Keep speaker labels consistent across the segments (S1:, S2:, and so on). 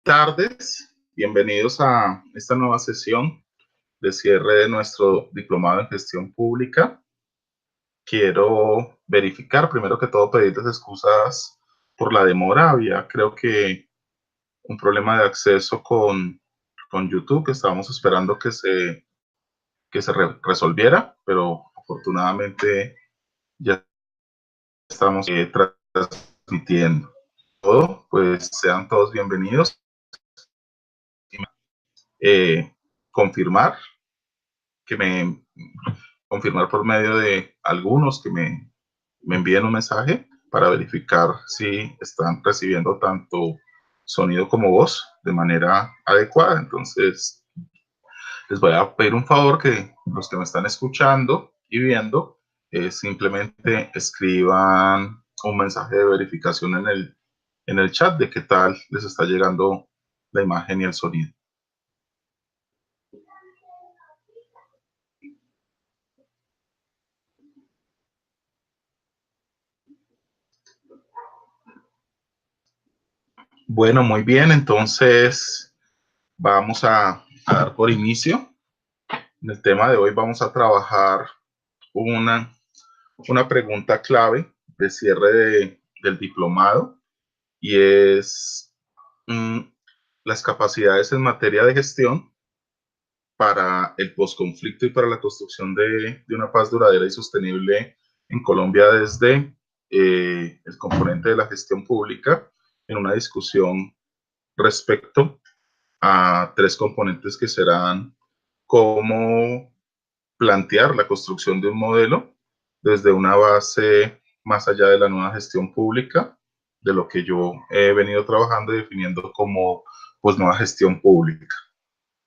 S1: tardes, bienvenidos a esta nueva sesión de cierre de nuestro diplomado en gestión pública. Quiero verificar, primero que todo, pedirles excusas por la demora. Había, creo que, un problema de acceso con YouTube que estábamos esperando que se resolviera, pero afortunadamente ya estamos transmitiendo todo. Pues sean todos bienvenidos. Confirmar confirmar por medio de algunos que me envíen un mensaje para verificar si están recibiendo tanto sonido como voz de manera adecuada. Entonces, les voy a pedir un favor que los que me están escuchando y viendo simplemente escriban un mensaje de verificación en el chat de qué tal les está llegando la imagen y el sonido. Bueno, muy bien, entonces vamos a dar por inicio. En el tema de hoy vamos a trabajar una pregunta clave de cierre del diplomado, y es las capacidades en materia de gestión para el posconflicto y para la construcción de una paz duradera y sostenible en Colombia desde el componente de la gestión pública, en una discusión respecto a tres componentes que serán cómo plantear la construcción de un modelo desde una base más allá de la nueva gestión pública, de lo que yo he venido trabajando y definiendo como pues nueva gestión pública.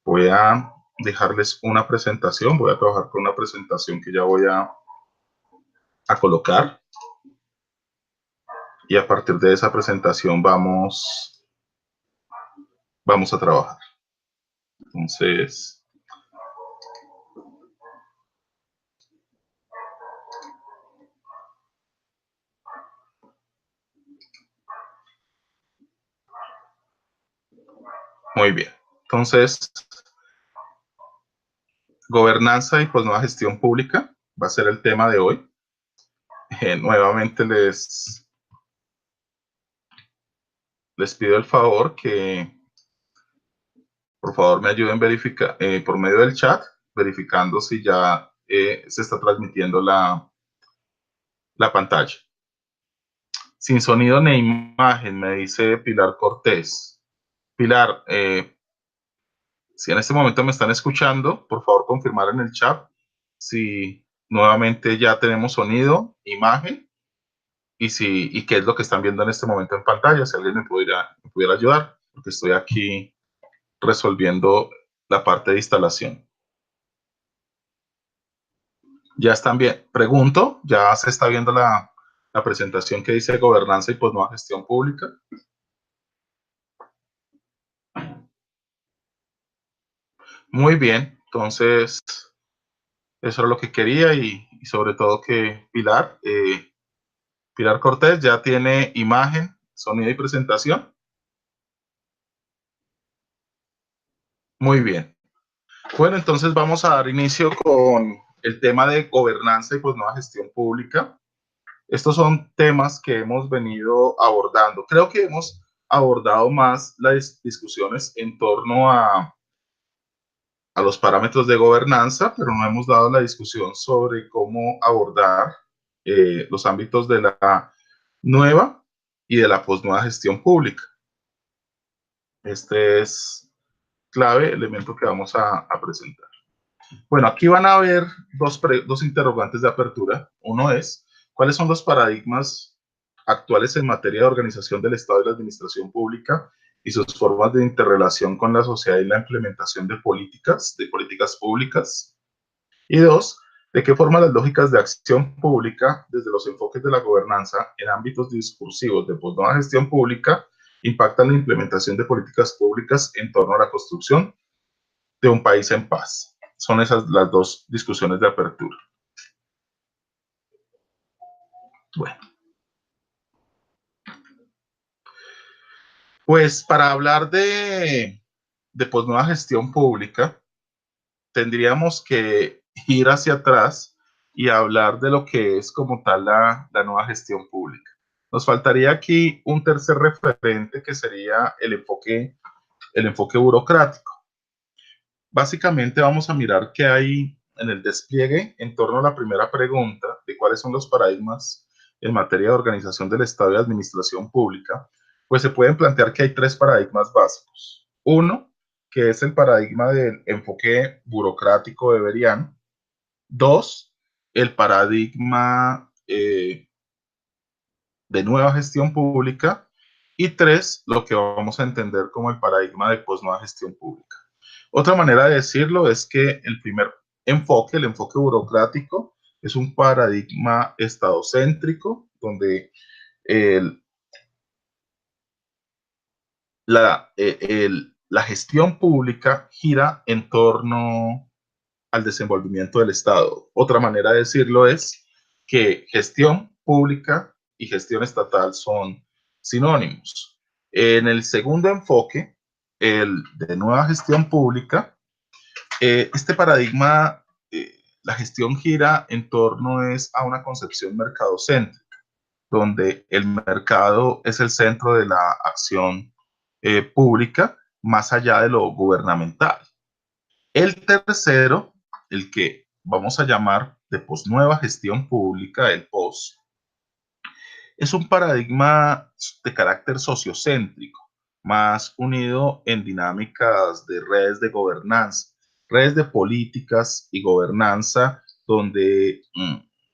S1: Voy a dejarles una presentación, voy a trabajar con una presentación que ya voy a colocar, y a partir de esa presentación vamos a trabajar. Entonces, muy bien. Entonces, gobernanza y pues nueva gestión pública va a ser el tema de hoy. Nuevamente les pido el favor que por favor me ayuden verificar por medio del chat, verificando si ya se está transmitiendo la pantalla. Sin sonido ni imagen, me dice Pilar Cortés. Pilar, si en este momento me están escuchando, por favor confirmar en el chat si nuevamente ya tenemos sonido, imagen, y qué es lo que están viendo en este momento en pantalla. Si alguien me pudiera ayudar, porque estoy aquí resolviendo la parte de instalación. Ya están bien. Pregunto, ¿ya se está viendo la presentación que dice gobernanza y pues nueva gestión pública? Muy bien, entonces eso es lo que quería, y sobre todo que Pilar Cortés ya tiene imagen, sonido y presentación. Muy bien. Bueno, entonces vamos a dar inicio con el tema de gobernanza y pues nueva gestión pública. Estos son temas que hemos venido abordando. Creo que hemos abordado más las discusiones en torno a los parámetros de gobernanza, pero no hemos dado la discusión sobre cómo abordar los ámbitos de la nueva y de la posnueva gestión pública. Este es clave elemento que vamos a presentar. Bueno, aquí van a haber dos interrogantes de apertura. Uno es, ¿cuáles son los paradigmas actuales en materia de organización del Estado y la administración pública y sus formas de interrelación con la sociedad y la implementación de políticas públicas? Y dos, ¿de qué forma las lógicas de acción pública desde los enfoques de la gobernanza en ámbitos discursivos de posnueva gestión pública impactan la implementación de políticas públicas en torno a la construcción de un país en paz? Son esas las dos discusiones de apertura. Bueno. Pues para hablar de nueva gestión pública, tendríamos que ir hacia atrás y hablar de lo que es como tal la nueva gestión pública. Nos faltaría aquí un tercer referente que sería el enfoque burocrático. Básicamente vamos a mirar qué hay en el despliegue en torno a la primera pregunta de cuáles son los paradigmas en materia de organización del Estado y administración pública, pues se pueden plantear que hay tres paradigmas básicos. Uno, que es el paradigma del enfoque burocrático beberiano. Dos, el paradigma de nueva gestión pública. Y tres, lo que vamos a entender como el paradigma de posnueva gestión pública. Otra manera de decirlo es que el primer enfoque, el enfoque burocrático, es un paradigma estadocéntrico, donde el, la gestión pública gira en torno al desenvolvimiento del Estado. Otra manera de decirlo es que gestión pública y gestión estatal son sinónimos. En el segundo enfoque, el de nueva gestión pública, este paradigma, la gestión gira en torno es a una concepción mercadocéntrica, donde el mercado es el centro de la acción pública más allá de lo gubernamental. El tercero, el que vamos a llamar de posnueva gestión pública, el POS, es un paradigma de carácter sociocéntrico, más unido en dinámicas de redes de gobernanza, redes de políticas y gobernanza, donde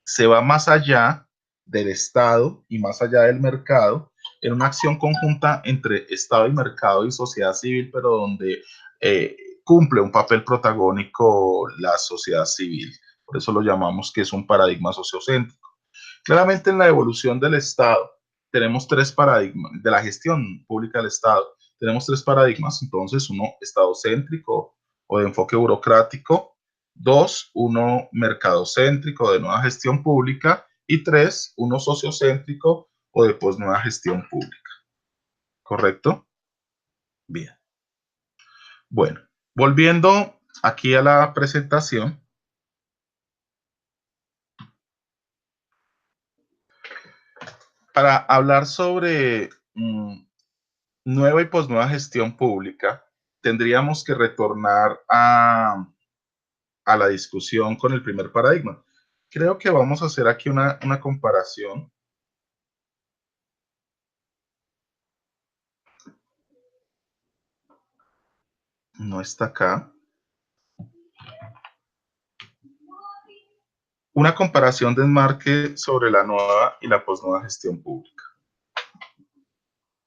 S1: se va más allá del Estado y más allá del mercado, en una acción conjunta entre Estado y mercado y sociedad civil, pero donde eh, cumple un papel protagónico la sociedad civil. Por eso lo llamamos que es un paradigma sociocéntrico. Claramente en la evolución del Estado tenemos tres paradigmas, de la gestión pública del Estado, tenemos tres paradigmas, entonces uno estadocéntrico o de enfoque burocrático, dos, uno mercadocéntrico de nueva gestión pública y tres, uno sociocéntrico o de nueva gestión pública. ¿Correcto? Bien. Bueno, volviendo aquí a la presentación, para hablar sobre nueva y posnueva gestión pública, tendríamos que retornar a la discusión con el primer paradigma. Creo que vamos a hacer aquí una comparación. No está acá. Una comparación de enmarque sobre la nueva y la posnueva gestión pública.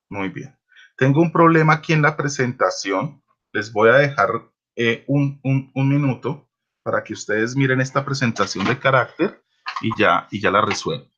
S1: Muy bien. Tengo un problema aquí en la presentación. Les voy a dejar un minuto para que ustedes miren esta presentación de carácter y ya la resuelven.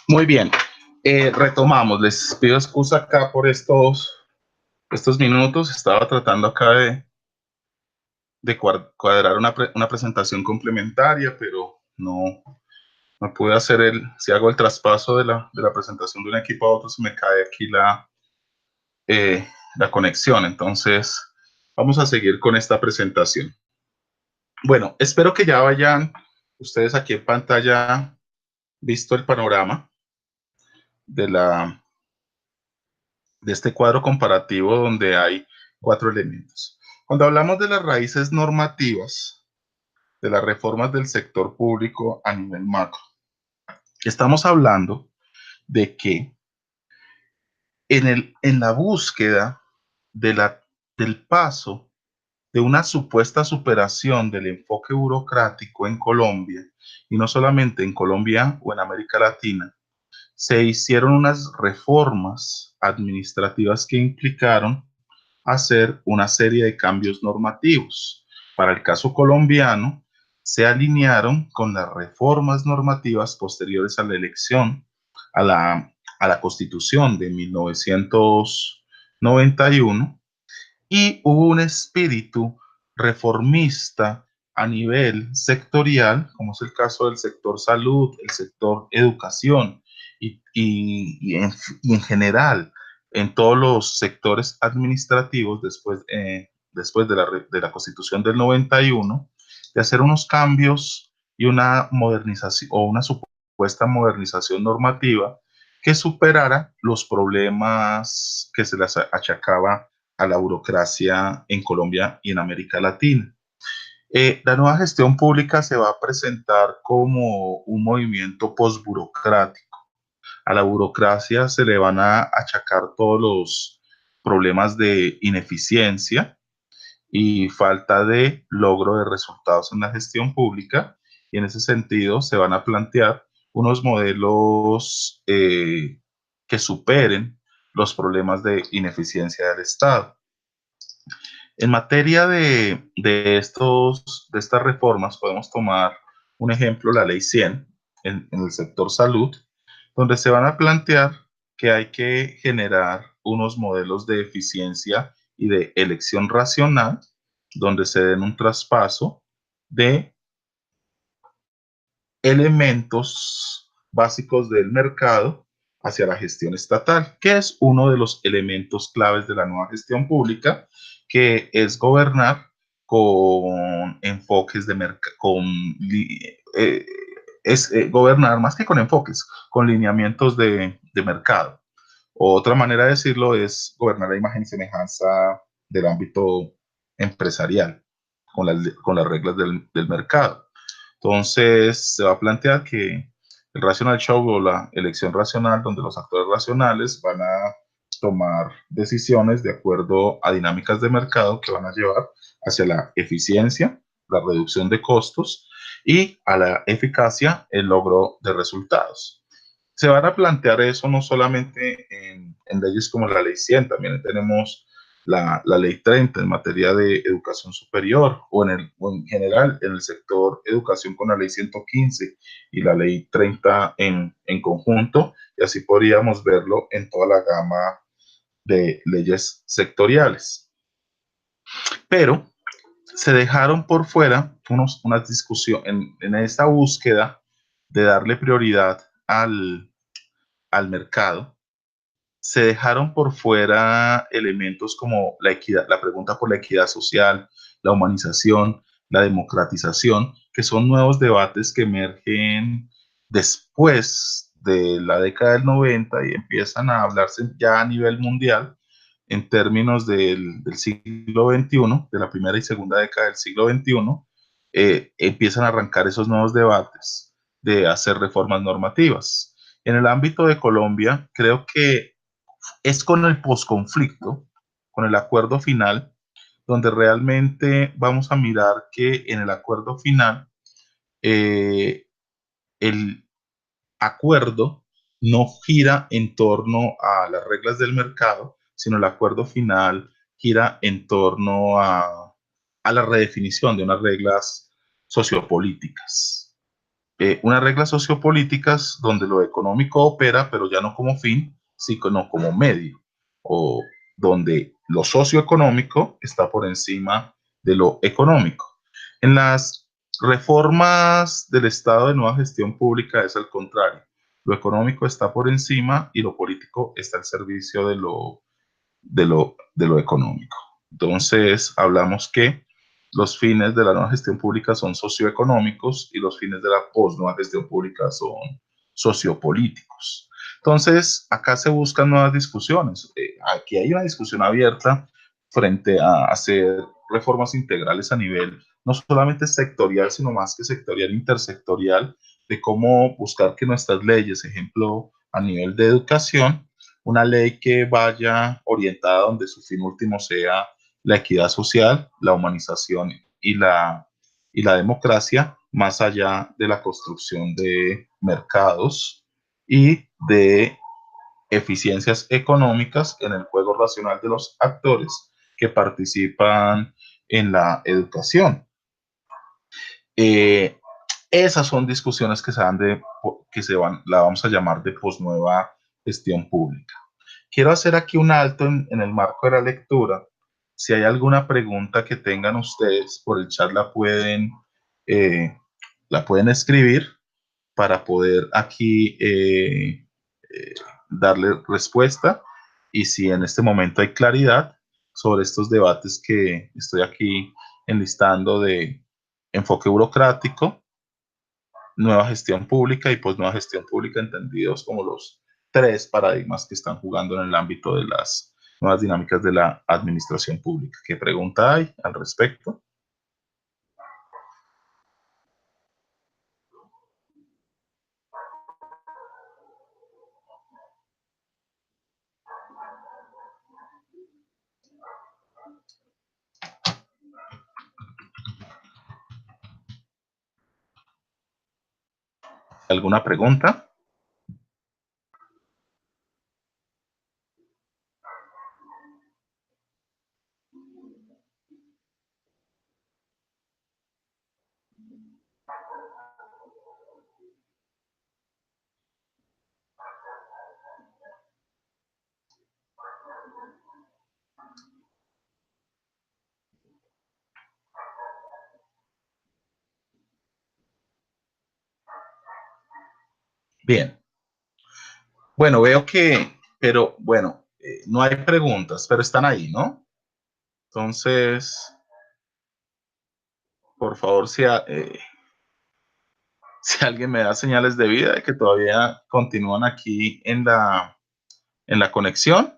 S1: Muy bien, retomamos. Les pido excusa acá por estos minutos. Estaba tratando acá de cuadrar una presentación complementaria, pero no pude hacer si hago el traspaso de la presentación de un equipo a otro, se me cae aquí la conexión. Entonces, vamos a seguir con esta presentación. Bueno, espero que ya vayan ustedes aquí en pantalla visto el panorama de este cuadro comparativo donde hay 4 elementos. Cuando hablamos de las raíces normativas, de las reformas del sector público a nivel macro, estamos hablando de que en la búsqueda del paso de una supuesta superación del enfoque burocrático en Colombia, y no solamente en Colombia o en América Latina, se hicieron unas reformas administrativas que implicaron hacer una serie de cambios normativos. Para el caso colombiano, se alinearon con las reformas normativas posteriores a la elección, a la Constitución de 1991, y hubo un espíritu reformista a nivel sectorial, como es el caso del sector salud, el sector educación y en general en todos los sectores administrativos después de la Constitución del 91, de hacer unos cambios y una modernización o una supuesta modernización normativa que superara los problemas que se les achacaba a la burocracia en Colombia y en América Latina. La nueva gestión pública se va a presentar como un movimiento postburocrático. A la burocracia se le van a achacar todos los problemas de ineficiencia y falta de logro de resultados en la gestión pública, y en ese sentido se van a plantear unos modelos que superen los problemas de ineficiencia del Estado. En materia de estas reformas, podemos tomar un ejemplo, la Ley 100 en el sector salud, donde se van a plantear que hay que generar unos modelos de eficiencia y de elección racional, donde se den un traspaso de elementos básicos del mercado hacia la gestión estatal, que es uno de los elementos claves de la nueva gestión pública, que es gobernar con enfoques de mercado, gobernar más que con enfoques, con lineamientos de mercado. Otra manera de decirlo es gobernar a imagen y semejanza del ámbito empresarial, con las reglas del mercado. Entonces, se va a plantear que el rational show o la elección racional, donde los actores racionales van a tomar decisiones de acuerdo a dinámicas de mercado que van a llevar hacia la eficiencia, la reducción de costos y a la eficacia, el logro de resultados. Se van a plantear eso no solamente en leyes como la Ley 100, también tenemos la Ley 30 en materia de educación superior, o en general en el sector educación con la Ley 115 y la Ley 30 en conjunto, y así podríamos verlo en toda la gama de leyes sectoriales. Pero se dejaron por fuera unas discusiones en esta búsqueda de darle prioridad al mercado. Se dejaron por fuera elementos como la equidad, la pregunta por la equidad social, la humanización, la democratización, que son nuevos debates que emergen después de la década del 90 y empiezan a hablarse ya a nivel mundial en términos del siglo XXI, de la primera y segunda década del siglo XXI. Empiezan a arrancar esos nuevos debates de hacer reformas normativas. En el ámbito de Colombia, creo que es con el posconflicto, con el acuerdo final, donde realmente vamos a mirar que en el acuerdo final eh, el acuerdo no gira en torno a las reglas del mercado, sino el acuerdo final gira en torno a la redefinición de unas reglas sociopolíticas. Unas reglas sociopolíticas donde lo económico opera, pero ya no como fin, sino como medio, o donde lo socioeconómico está por encima de lo económico. En las reformas del Estado de nueva gestión pública es al contrario. Lo económico está por encima y lo político está al servicio de lo económico. Entonces, hablamos que los fines de la nueva gestión pública son socioeconómicos y los fines de la post-nueva gestión pública son sociopolíticos. Entonces, acá se buscan nuevas discusiones. Aquí hay una discusión abierta frente a hacer reformas integrales a nivel no solamente sectorial, sino más que sectorial, intersectorial, de cómo buscar que nuestras leyes, ejemplo, a nivel de educación, una ley que vaya orientada donde su fin último sea la equidad social, la humanización y la democracia, más allá de la construcción de mercados y de eficiencias económicas en el juego racional de los actores que participan en la educación. Eh, Esas son discusiones que se dan la vamos a llamar de posnueva gestión pública. Quiero hacer aquí un alto en el marco de la lectura. Si hay alguna pregunta que tengan ustedes por el chat la pueden escribir para poder aquí darle respuesta. Y si en este momento hay claridad sobre estos debates que estoy aquí enlistando de enfoque burocrático, nueva gestión pública y pues nueva gestión pública entendidos como los tres paradigmas que están jugando en el ámbito de las nuevas dinámicas de la administración pública. ¿Qué pregunta hay al respecto? ¿Alguna pregunta? Bien. Bueno, veo que, pero bueno, no hay preguntas, pero están ahí, ¿no? Entonces, por favor, si alguien me da señales de vida de que todavía continúan aquí en la conexión.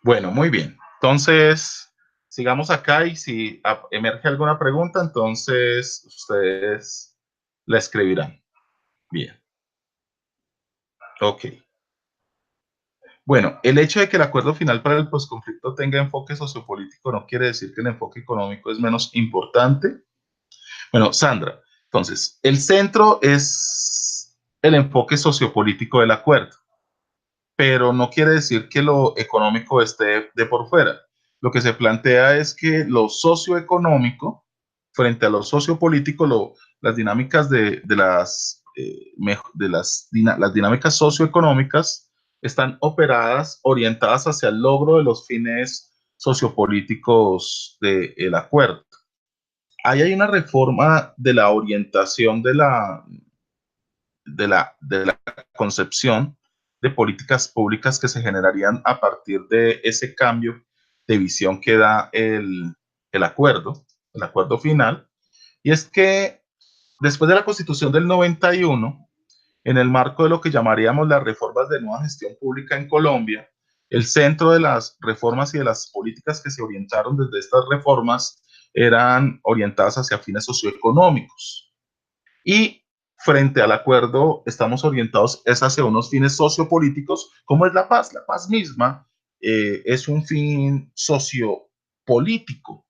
S1: Bueno, muy bien. Entonces, sigamos acá y si emerge alguna pregunta, entonces ustedes la escribirán. Bien, ok. Bueno, el hecho de que el acuerdo final para el posconflicto tenga enfoque sociopolítico no quiere decir que el enfoque económico es menos importante. Bueno, Sandra, entonces, el centro es el enfoque sociopolítico del acuerdo, pero no quiere decir que lo económico esté de por fuera. Lo que se plantea es que lo socioeconómico, frente a lo sociopolítico, las dinámicas las dinámicas socioeconómicas están operadas, orientadas hacia el logro de los fines sociopolíticos del acuerdo. Ahí hay una reforma de la orientación de la concepción de políticas públicas que se generarían a partir de ese cambio de visión que da el acuerdo final. Y es que después de la Constitución del 91, en el marco de lo que llamaríamos las reformas de nueva gestión pública en Colombia, El centro de las reformas y de las políticas que se orientaron desde estas reformas eran orientadas hacia fines socioeconómicos. Y frente al acuerdo estamos orientados es hacia unos fines sociopolíticos, como es la paz. La paz misma es un fin sociopolítico,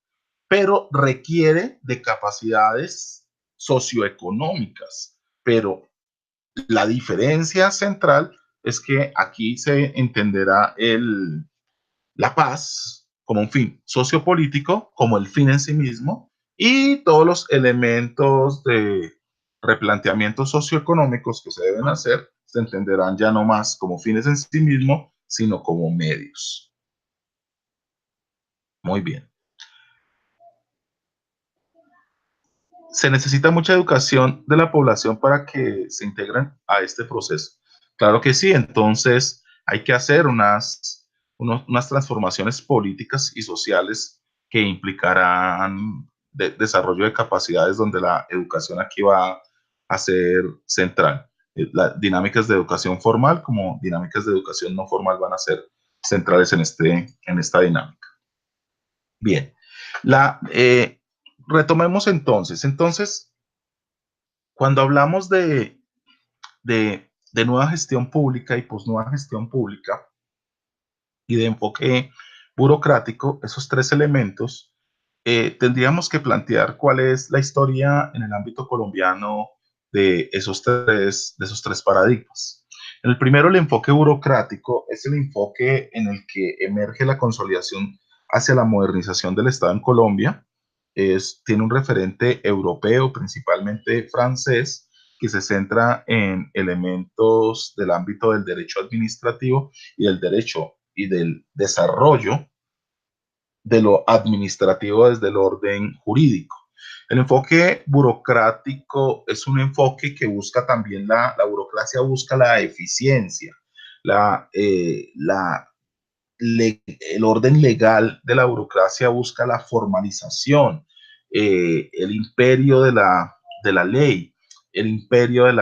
S1: pero requiere de capacidades socioeconómicas. Pero la diferencia central es que aquí se entenderá la paz como un fin sociopolítico, como el fin en sí mismo, y todos los elementos de replanteamientos socioeconómicos que se deben hacer se entenderán ya no más como fines en sí mismo, sino como medios. Muy bien. Se necesita mucha educación de la población para que se integren a este proceso. Claro que sí, entonces hay que hacer unas transformaciones políticas y sociales que implicarán desarrollo de capacidades donde la educación aquí va a ser central. Las dinámicas de educación formal como dinámicas de educación no formal van a ser centrales en esta dinámica. Bien, retomemos entonces. Cuando hablamos de nueva gestión pública y posnueva gestión pública y de enfoque burocrático, esos tres elementos, tendríamos que plantear cuál es la historia en el ámbito colombiano de esos tres paradigmas. En el primero, el enfoque burocrático es el enfoque en el que emerge la consolidación hacia la modernización del Estado en Colombia. Tiene un referente europeo, principalmente francés, que se centra en elementos del ámbito del derecho administrativo y del derecho y del desarrollo de lo administrativo desde el orden jurídico. El enfoque burocrático es un enfoque que busca también la burocracia busca la eficiencia, la, eh, la, el orden legal de la burocracia busca la formalización, el imperio de la ley, el imperio de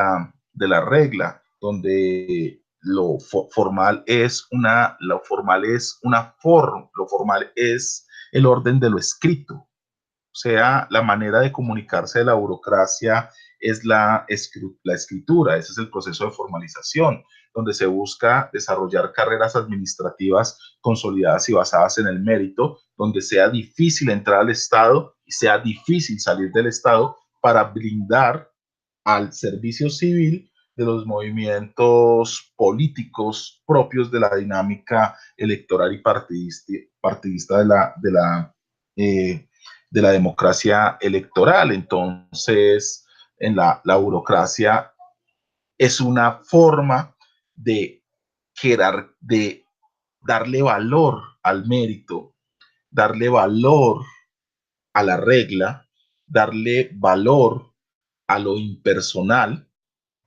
S1: la regla, donde lo formal es una forma, lo formal es el orden de lo escrito. O sea, la manera de comunicarse de la burocracia es la escritura, ese es el proceso de formalización, donde se busca desarrollar carreras administrativas consolidadas y basadas en el mérito, donde sea difícil entrar al Estado y sea difícil salir del Estado para brindar al servicio civil de los movimientos políticos propios de la dinámica electoral y partidista eh, de la democracia electoral. Entonces, la burocracia es una forma de, de darle valor al mérito, darle valor a la regla, darle valor a lo impersonal,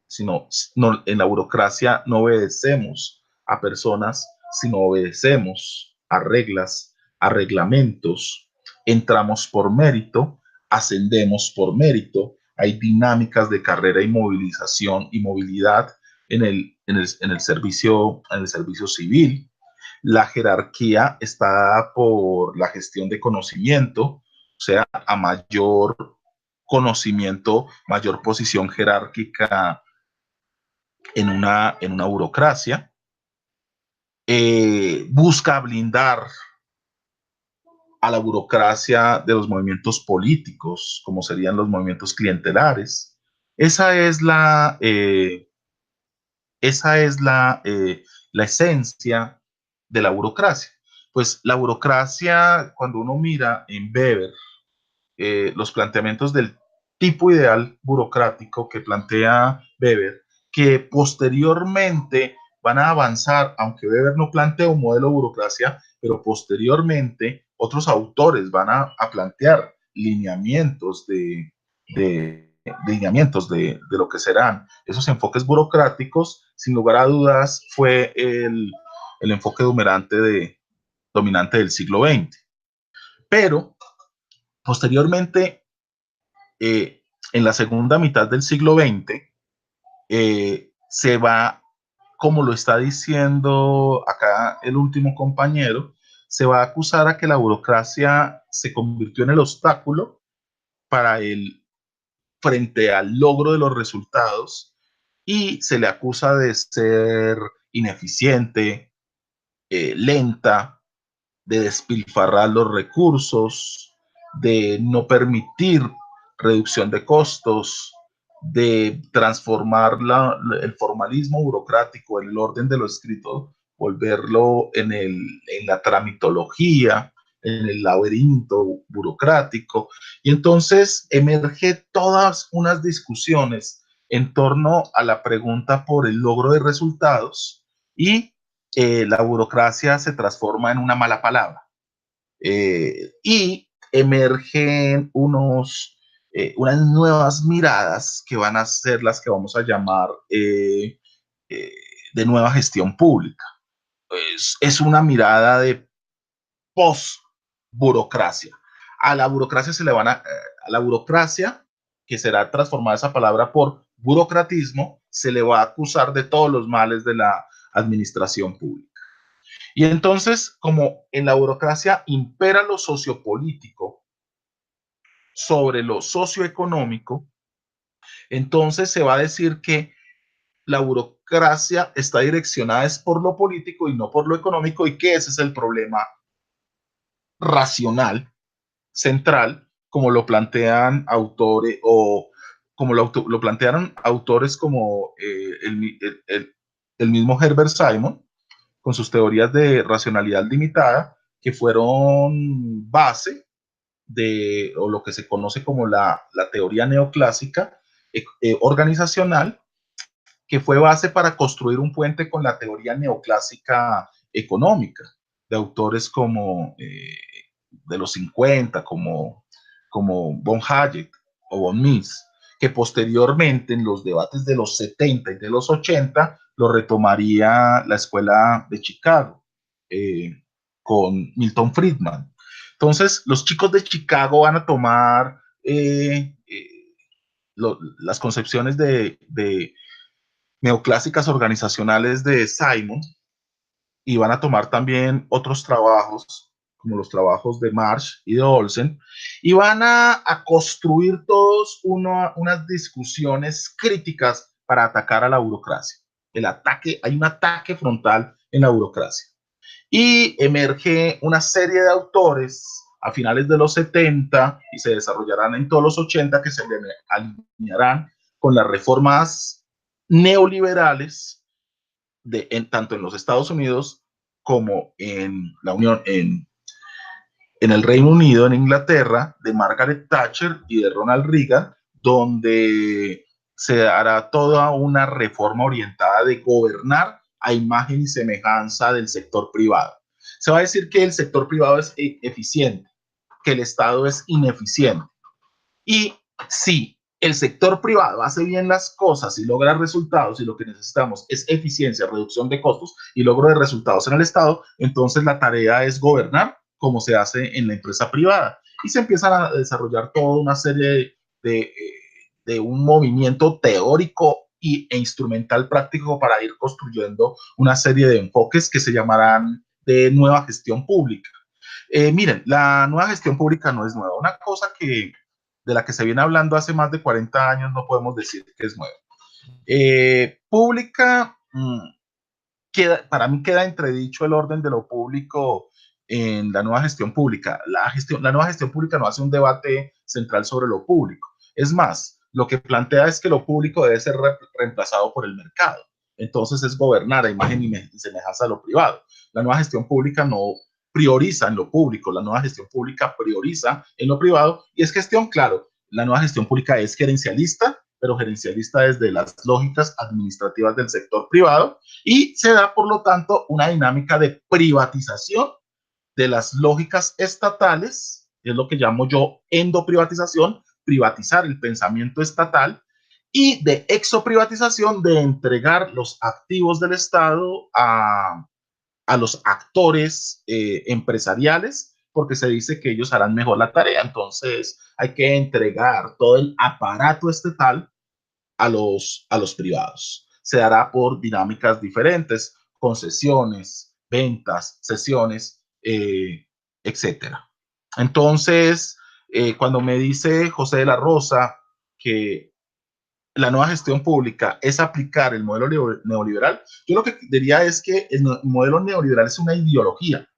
S1: sino no, en la burocracia no obedecemos a personas, sino obedecemos a reglas, a reglamentos, entramos por mérito, ascendemos por mérito, hay dinámicas de carrera y movilización y movilidad en el servicio civil. La jerarquía está dada por la gestión de conocimiento, o sea, a mayor conocimiento, mayor posición jerárquica en una burocracia, busca blindar a la burocracia de los movimientos políticos, como serían los movimientos clientelares. Esa es la esencia de la burocracia. Pues la burocracia, cuando uno mira en Weber, los planteamientos del tipo ideal burocrático que plantea Weber, que posteriormente van a avanzar, aunque Weber no plantea un modelo de burocracia, pero posteriormente otros autores van a plantear lineamientos de lo que serán esos enfoques burocráticos. Sin lugar a dudas, fue el enfoque dominante del siglo XX. Pero posteriormente, en la segunda mitad del siglo XX, se va como lo está diciendo acá el último compañero, se va a acusar a que la burocracia se convirtió en el obstáculo para el frente al logro de los resultados y se le acusa de ser ineficiente, lenta, de despilfarrar los recursos, de no permitir reducción de costos, de transformar el formalismo burocrático, el orden de lo escrito, volverlo en la tramitología, en el laberinto burocrático. Y entonces emerge todas unas discusiones en torno a la pregunta por el logro de resultados y la burocracia se transforma en una mala palabra y emergen unas nuevas miradas que van a ser las que vamos a llamar eh, de nueva gestión pública. Es una mirada de post-burocracia. A la burocracia se le van a la burocracia, que será transformada esa palabra por burocratismo, se le va a acusar de todos los males de la administración pública. Y entonces, como en la burocracia impera lo sociopolítico sobre lo socioeconómico, entonces se va a decir que la burocracia está direccionada es por lo político y no por lo económico y que ese es el problema racional, central, como lo plantean autores o como lo plantearon autores como el mismo Herbert Simon con sus teorías de racionalidad limitada, que fueron base o lo que se conoce como la teoría neoclásica organizacional, que fue base para construir un puente con la teoría neoclásica económica, de autores como de los 50, como von Hayek o von Mises, que posteriormente en los debates de los 70 y de los 80 lo retomaría la escuela de Chicago con Milton Friedman. Entonces, los chicos de Chicago van a tomar las concepciones de neoclásicas organizacionales de Simon y van a tomar también otros trabajos, como los trabajos de Marsh y de Olsen, y van a construir todos unas discusiones críticas para atacar a la burocracia. Hay un ataque frontal en la burocracia. Y emerge una serie de autores a finales de los 70 y se desarrollarán en todos los 80 que se alinearán con las reformas neoliberales tanto en los Estados Unidos como en la Unión, en el Reino Unido, en Inglaterra, de Margaret Thatcher y de Ronald Reagan, donde se hará toda una reforma orientada de gobernar a imagen y semejanza del sector privado. Se va a decir que el sector privado es eficiente, que el Estado es ineficiente. Y si el sector privado hace bien las cosas y logra resultados y lo que necesitamos es eficiencia, reducción de costos y logro de resultados en el Estado, entonces la tarea es gobernar como se hace en la empresa privada. Y se empiezan a desarrollar toda una serie de un movimiento teórico e instrumental práctico para ir construyendo una serie de enfoques que se llamarán de nueva gestión pública. Miren, la nueva gestión pública no es nueva. Una cosa de la que se viene hablando hace más de 40 años no podemos decir que es nueva. Pública, para mí queda entredicho el orden de lo público en la nueva gestión pública. La nueva gestión pública no hace un debate central sobre lo público. Es más, lo que plantea es que lo público debe ser reemplazado por el mercado. Entonces es gobernar a imagen y semejanza de lo privado. La nueva gestión pública no prioriza en lo público, la nueva gestión pública prioriza en lo privado y es gestión, claro, la nueva gestión pública es gerencialista, pero gerencialista desde las lógicas administrativas del sector privado y se da, por lo tanto, una dinámica de privatización de las lógicas estatales, es lo que llamo yo endoprivatización, privatizar el pensamiento estatal, y de exoprivatización, de entregar los activos del Estado a los actores empresariales, porque se dice que ellos harán mejor la tarea. Entonces hay que entregar todo el aparato estatal a los privados. se dará por dinámicas diferentes, concesiones, ventas, cesiones, etcétera. Entonces, cuando me dice José de la Rosa que la nueva gestión pública es aplicar el modelo neoliberal, yo lo que diría es que el modelo neoliberal es una ideología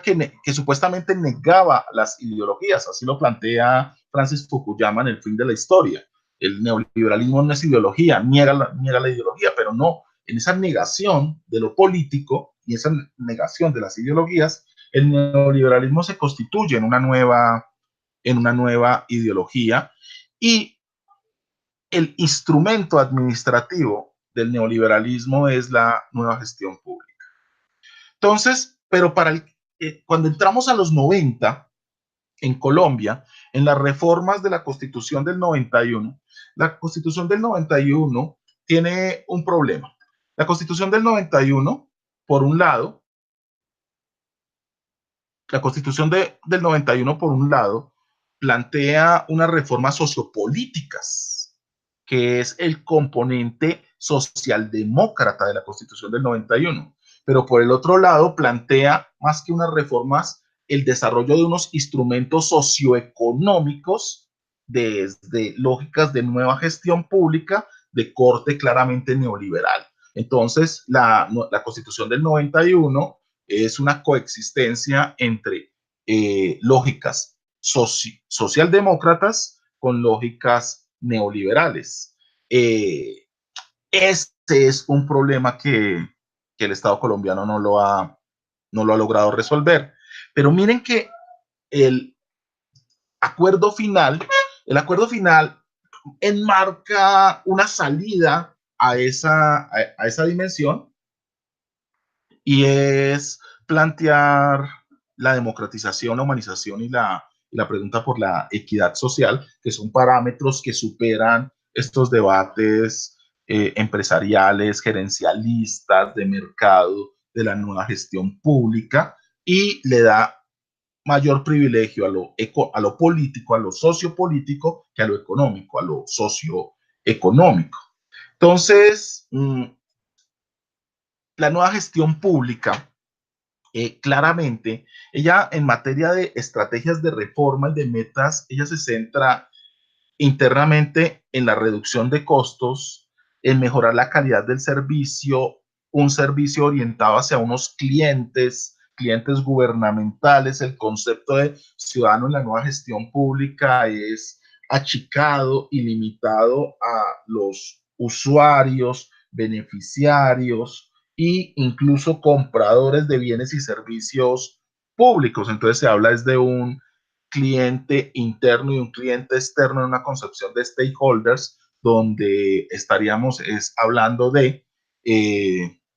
S1: que supuestamente negaba las ideologías, así lo plantea Francis Fukuyama en El fin de la historia. El neoliberalismo no es ideología, niega la ideología, pero no, en esa negación de lo político y esa negación de las ideologías, el neoliberalismo se constituye en una nueva ideología y el instrumento administrativo del neoliberalismo es la nueva gestión pública. Entonces, pero cuando entramos a los 90 en Colombia, en las reformas de la Constitución del 91, la Constitución del 91 tiene un problema. La Constitución del 91, por un lado, la Constitución del 91, por un lado, plantea unas reformas sociopolíticas, que es el componente socialdemócrata de la Constitución del 91. Pero por el otro lado, plantea más que unas reformas, el desarrollo de unos instrumentos socioeconómicos desde lógicas de nueva gestión pública de corte claramente neoliberal. Entonces, la Constitución del 91 es una coexistencia entre lógicas socialdemócratas con lógicas neoliberales. Este es un problema que el Estado colombiano no lo ha logrado resolver. Pero miren que el acuerdo final, el acuerdo final enmarca una salida a esa dimensión y es plantear la democratización, la humanización y la pregunta por la equidad social, que son parámetros que superan estos debates empresariales, gerencialistas, de mercado, de la nueva gestión pública, y le da mayor privilegio a lo político, a lo sociopolítico, que a lo económico, a lo socioeconómico. Entonces, la nueva gestión pública, claramente, ella en materia de estrategias de reforma y de metas, ella se centra internamente en la reducción de costos, en mejorar la calidad del servicio, un servicio orientado hacia unos clientes gubernamentales. El concepto de ciudadano en la nueva gestión pública es achicado y limitado a los usuarios, beneficiarios e incluso compradores de bienes y servicios públicos. Entonces se habla es de un cliente interno y un cliente externo en una concepción de stakeholders, donde estaríamos hablando de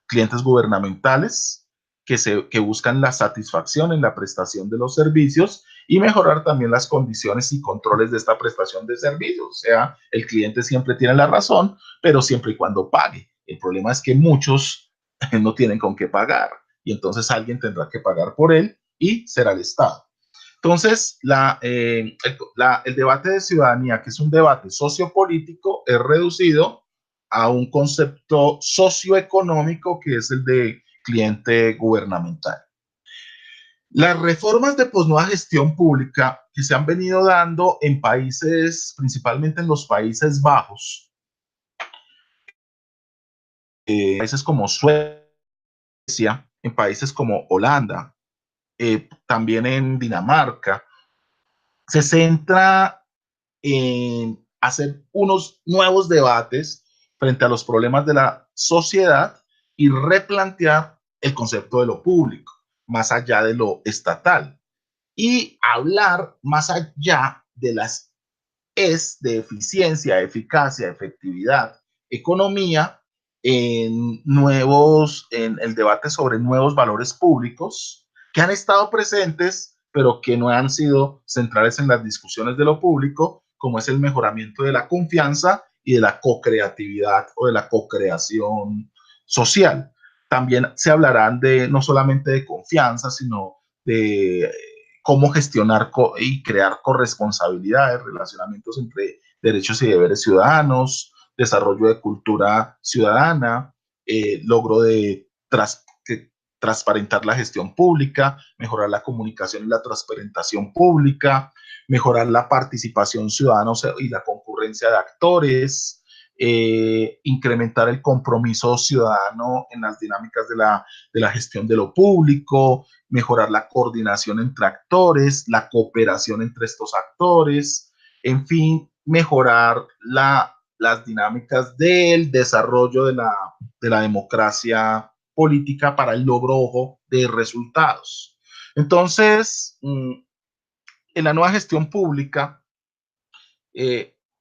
S1: clientes gubernamentales que buscan la satisfacción en la prestación de los servicios y mejorar también las condiciones y controles de esta prestación de servicios. O sea, el cliente siempre tiene la razón, pero siempre y cuando pague. El problema es que muchos no tienen con qué pagar y entonces alguien tendrá que pagar por él y será el Estado. Entonces, el debate de ciudadanía, que es un debate sociopolítico, es reducido a un concepto socioeconómico que es el de cliente gubernamental. Las reformas de posnueva gestión pública que se han venido dando en países, principalmente en los Países Bajos, países como Suecia, en países como Holanda, también en Dinamarca, se centra en hacer unos nuevos debates frente a los problemas de la sociedad y replantear el concepto de lo público, más allá de lo estatal, y hablar más allá de las de eficiencia, eficacia, efectividad, economía, en el debate sobre nuevos valores públicos que han estado presentes, pero que no han sido centrales en las discusiones de lo público, como es el mejoramiento de la confianza y de la co-creatividad o de la co-creación social. También se hablarán de no solamente de confianza, sino de cómo gestionar y crear corresponsabilidades, relacionamientos entre derechos y deberes ciudadanos, desarrollo de cultura ciudadana, logro de transparentar la gestión pública, mejorar la comunicación y la transparentación pública, mejorar la participación ciudadana y la concurrencia de actores, incrementar el compromiso ciudadano en las dinámicas de la gestión de lo público, mejorar la coordinación entre actores, la cooperación entre estos actores, en fin, mejorar las dinámicas del desarrollo de la democracia política para el logro, ojo, de resultados. Entonces, en la nueva gestión pública,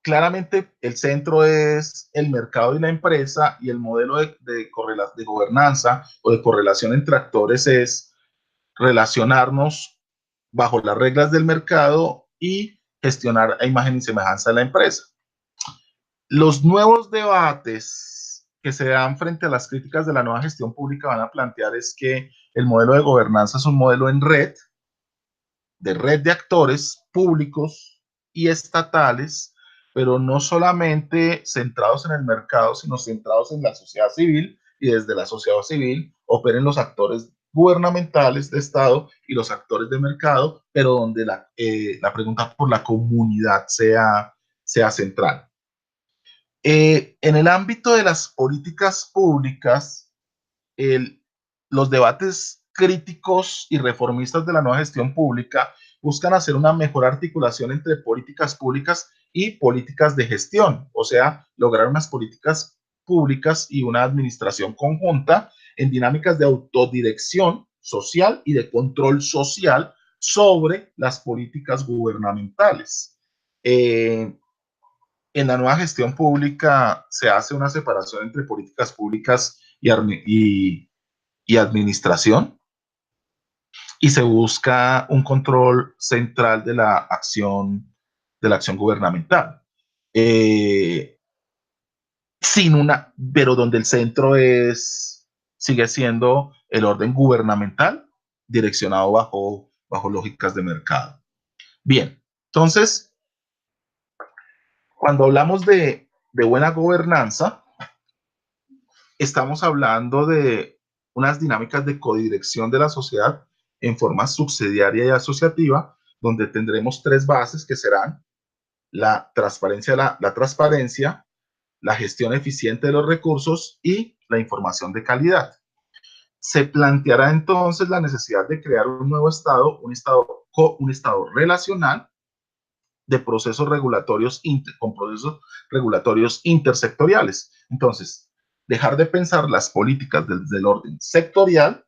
S1: claramente el centro es el mercado y la empresa, y el modelo de gobernanza o de correlación entre actores es relacionarnos bajo las reglas del mercado y gestionar a imagen y semejanza de la empresa. Los nuevos debates que se dan frente a las críticas de la nueva gestión pública van a plantear es que el modelo de gobernanza es un modelo en red de actores públicos y estatales, pero no solamente centrados en el mercado, sino centrados en la sociedad civil, y desde la sociedad civil operen los actores gubernamentales de Estado y los actores de mercado, pero donde la pregunta por la comunidad sea central. En el ámbito de las políticas públicas, el, los debates críticos y reformistas de la nueva gestión pública buscan hacer una mejor articulación entre políticas públicas y políticas de gestión, o sea, lograr unas políticas públicas y una administración conjunta en dinámicas de autodirección social y de control social sobre las políticas gubernamentales. En la nueva gestión pública se hace una separación entre políticas públicas y administración, y se busca un control central de la acción gubernamental. Eh, Sin pero donde el centro sigue siendo el orden gubernamental direccionado bajo lógicas de mercado. Bien, entonces, cuando hablamos de buena gobernanza, estamos hablando de unas dinámicas de codirección de la sociedad en forma subsidiaria y asociativa, donde tendremos tres bases que serán la transparencia, la gestión eficiente de los recursos y la información de calidad. Se planteará entonces la necesidad de crear un nuevo estado, un estado relacional de procesos regulatorios con procesos regulatorios intersectoriales. Entonces, dejar de pensar las políticas desde el orden sectorial,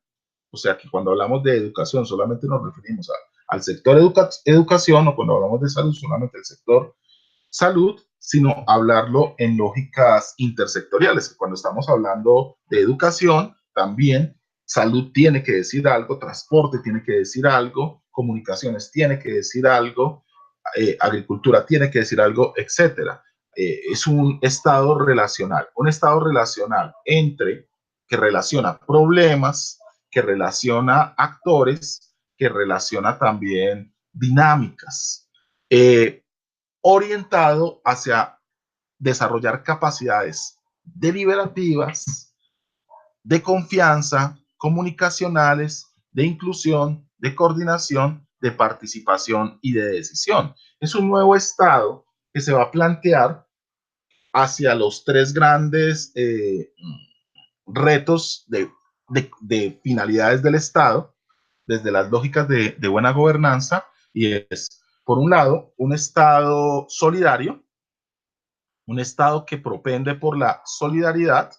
S1: o sea que cuando hablamos de educación solamente nos referimos al sector educación, o cuando hablamos de salud solamente al sector salud, sino hablarlo en lógicas intersectoriales, que cuando estamos hablando de educación, también salud tiene que decir algo, transporte tiene que decir algo, comunicaciones tiene que decir algo, agricultura tiene que decir algo, etcétera. Es un estado relacional que relaciona problemas, que relaciona actores, que relaciona también dinámicas, orientado hacia desarrollar capacidades deliberativas, de confianza, comunicacionales, de inclusión, de coordinación, de participación y de decisión. Es un nuevo estado que se va a plantear hacia los tres grandes retos de finalidades del Estado, desde las lógicas de buena gobernanza, y es, por un lado, un Estado solidario, un Estado que propende por la solidaridad,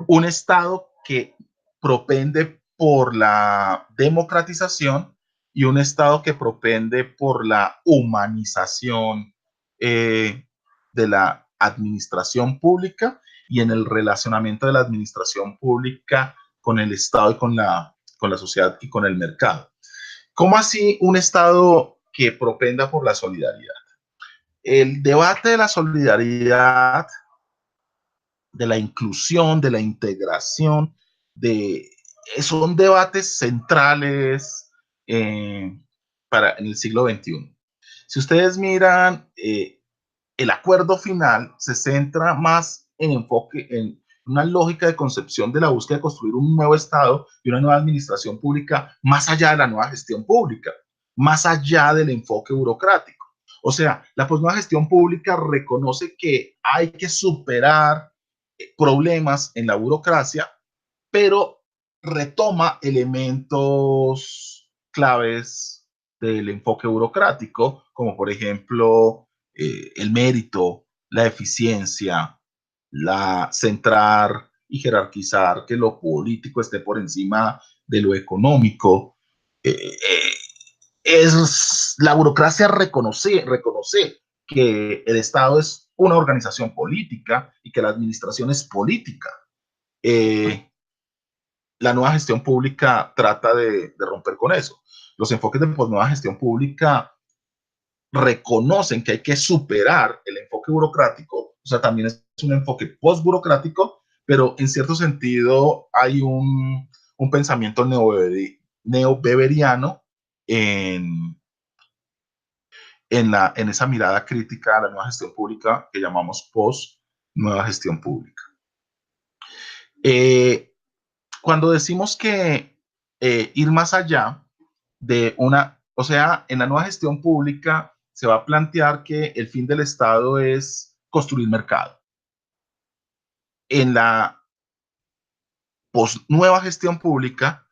S1: un Estado que propende por la democratización, y un Estado que propende por la humanización de la administración pública, y en el relacionamiento de la administración pública con el Estado y con la sociedad y con el mercado. ¿Cómo así un Estado que propenda por la solidaridad? El debate de la solidaridad, de la inclusión, de la integración, son debates centrales en el siglo XXI. Si ustedes miran el acuerdo final se centra más en enfoque, en una lógica de concepción de la búsqueda de construir un nuevo Estado y una nueva administración pública más allá de la nueva gestión pública, más allá del enfoque burocrático. O sea, la nueva gestión pública reconoce que hay que superar problemas en la burocracia, pero retoma elementos claves del enfoque burocrático, como por ejemplo el mérito, la eficiencia, la centrar y jerarquizar que lo político esté por encima de lo económico. Eh, eh, es la burocracia reconoce que el Estado es una organización política y que la administración es política. Eh, la nueva gestión pública trata de romper con eso. Los enfoques de nueva gestión pública reconocen que hay que superar el enfoque burocrático, o sea, también es un enfoque post-burocrático, pero en cierto sentido hay un pensamiento neobeberiano en esa mirada crítica a la nueva gestión pública que llamamos post-nueva gestión pública. Cuando decimos que ir más allá de una, o sea, en la nueva gestión pública se va a plantear que el fin del Estado es construir mercado. En la nueva gestión pública,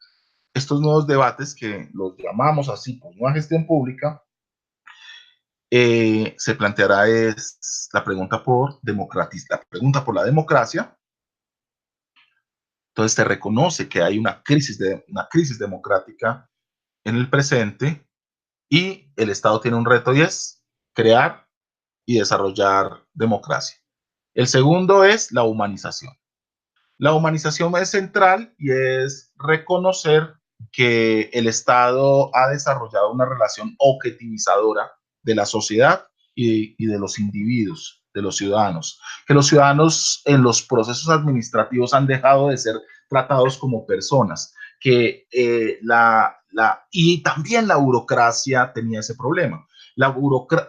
S1: estos nuevos debates que los llamamos así, nueva gestión pública, se planteará es la pregunta por la pregunta por la democracia. Entonces se reconoce que hay una crisis democrática en el presente y el Estado tiene un reto y es crear y desarrollar democracia. El segundo es la humanización. La humanización es central y es reconocer que el Estado ha desarrollado una relación objetivizadora de la sociedad y de los individuos, de los ciudadanos. Que los ciudadanos en los procesos administrativos han dejado de ser tratados como personas, que y también la burocracia tenía ese problema.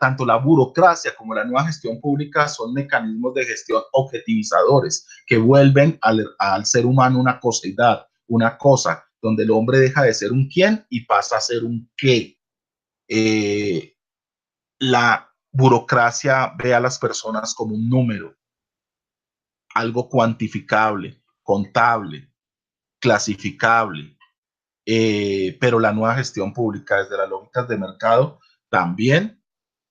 S1: Tanto la burocracia como la nueva gestión pública son mecanismos de gestión objetivizadores que vuelven al ser humano una cosidad, una cosa, donde el hombre deja de ser un quién y pasa a ser un qué. La burocracia ve a las personas como un número, algo cuantificable, contable, clasificable, pero la nueva gestión pública desde las lógicas de mercado también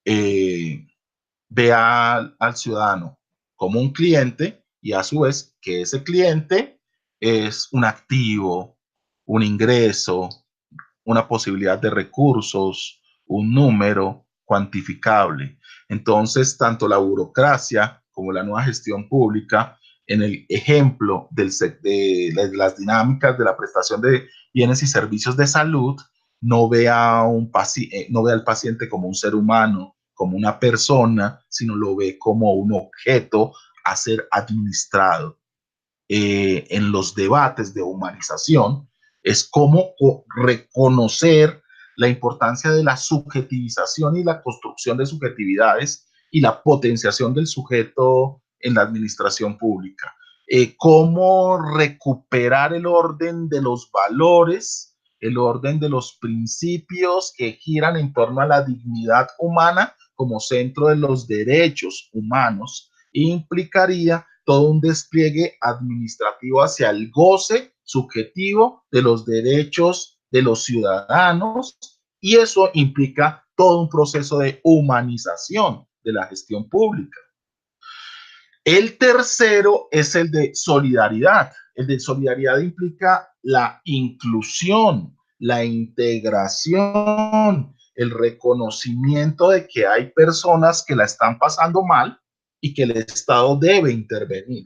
S1: ve al ciudadano como un cliente y a su vez que ese cliente es un activo, un ingreso, una posibilidad de recursos, un número cuantificable. Entonces, tanto la burocracia como la nueva gestión pública, en el ejemplo de las dinámicas de la prestación de bienes y servicios de salud, no ve al paciente como un ser humano, como una persona, sino lo ve como un objeto a ser administrado. En los debates de humanización es cómo reconocer la importancia de la subjetivización y la construcción de subjetividades y la potenciación del sujeto en la administración pública. Cómo recuperar el orden de los valores, el orden de los principios que giran en torno a la dignidad humana como centro de los derechos humanos, implicaría todo un despliegue administrativo hacia el goce subjetivo de los derechos de los ciudadanos y eso implica todo un proceso de humanización de la gestión pública. El tercero es el de solidaridad. El de solidaridad implica la inclusión, la integración, el reconocimiento de que hay personas que la están pasando mal y que el Estado debe intervenir.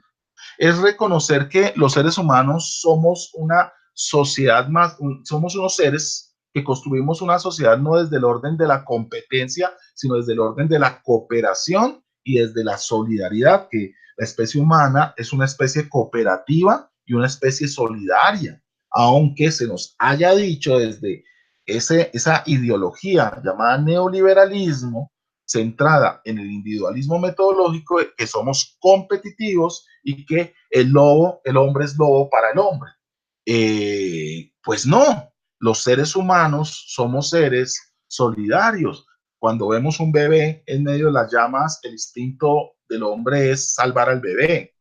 S1: Es reconocer que los seres humanos somos una sociedad más, somos unos seres que construimos una sociedad no desde el orden de la competencia, sino desde el orden de la cooperación y desde la solidaridad, que la especie humana es una especie cooperativa y una especie solidaria, aunque se nos haya dicho desde esa ideología llamada neoliberalismo, centrada en el individualismo metodológico, que somos competitivos y que el hombre es lobo para el hombre. Pues no, los seres humanos somos seres solidarios. Cuando vemos un bebé en medio de las llamas, el instinto del hombre es salvar al bebé,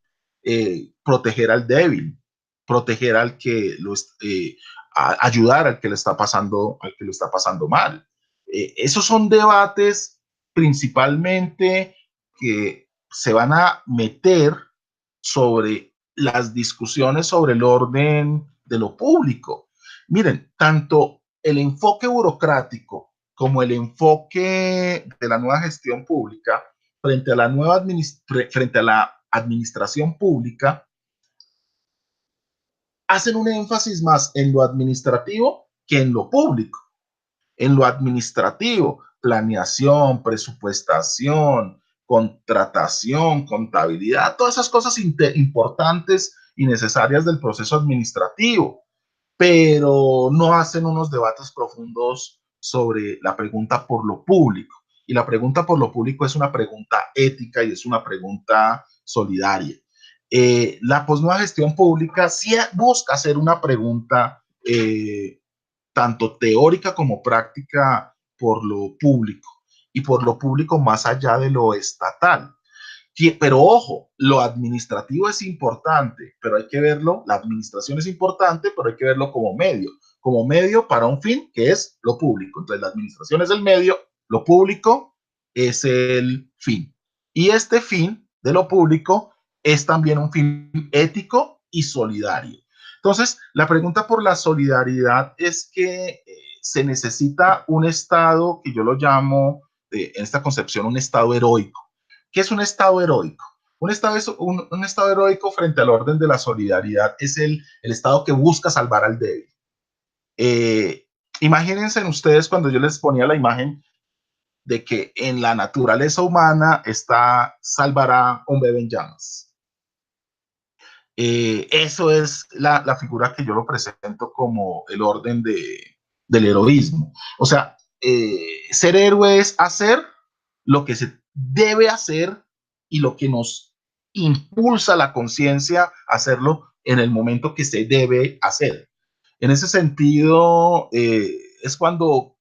S1: proteger al débil, proteger al que ayudar al que le está pasando, al que lo está pasando mal. Esos son debates principalmente que se van a meter sobre las discusiones sobre el orden de lo público. Miren, tanto el enfoque burocrático como el enfoque de la nueva gestión pública frente a la administración pública hacen un énfasis más en lo administrativo que en lo público. En lo administrativo, planeación, presupuestación, contratación, contabilidad, todas esas cosas importantes y necesarias del proceso administrativo, pero no hacen unos debates profundos sobre la pregunta por lo público. Y la pregunta por lo público es una pregunta ética y es una pregunta solidaria. La posnueva gestión pública sí busca hacer una pregunta tanto teórica como práctica por lo público y por lo público más allá de lo estatal. Pero ojo, lo administrativo es importante, pero hay que verlo, la administración es importante, pero hay que verlo como medio para un fin que es lo público. Entonces la administración es el medio, lo público es el fin. Y este fin de lo público es también un fin ético y solidario. Entonces, la pregunta por la solidaridad es que se necesita un Estado que yo lo llamo, en esta concepción, un Estado heroico. ¿Qué es un Estado heroico? Un Estado heroico frente al orden de la solidaridad es el Estado que busca salvar al débil. Imagínense ustedes cuando yo les ponía la imagen de que en la naturaleza humana está salvar a un bebé en llamas. Eso es la figura que yo lo presento como el orden del heroísmo. O sea, ser héroe es hacer lo que se debe hacer y lo que nos impulsa la conciencia a hacerlo en el momento que se debe hacer. En ese sentido, es cuando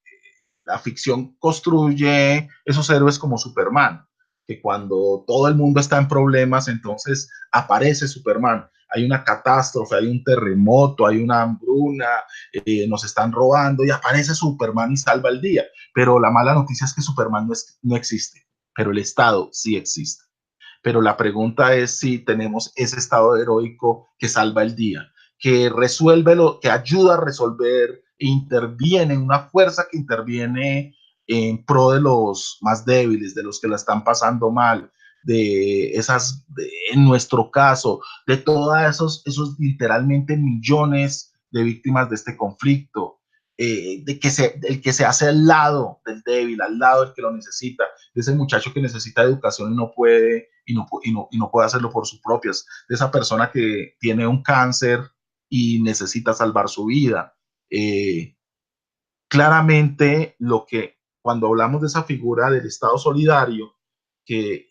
S1: la ficción construye esos héroes como Superman, que cuando todo el mundo está en problemas, entonces aparece Superman. Hay una catástrofe, hay un terremoto, hay una hambruna, nos están robando y aparece Superman y salva el día. Pero la mala noticia es que Superman no existe, pero el Estado sí existe. Pero la pregunta es si tenemos ese Estado heroico que salva el día, que resuelve que ayuda a resolver, interviene, una fuerza que interviene en pro de los más débiles, de los que la están pasando mal, en nuestro caso, de todos esos literalmente millones de víctimas de este conflicto, el que se hace al lado del débil, al lado del que lo necesita, de ese muchacho que necesita educación y no puede, y no puede hacerlo por sus propias, de esa persona que tiene un cáncer y necesita salvar su vida. Claramente, cuando hablamos de esa figura del Estado solidario, que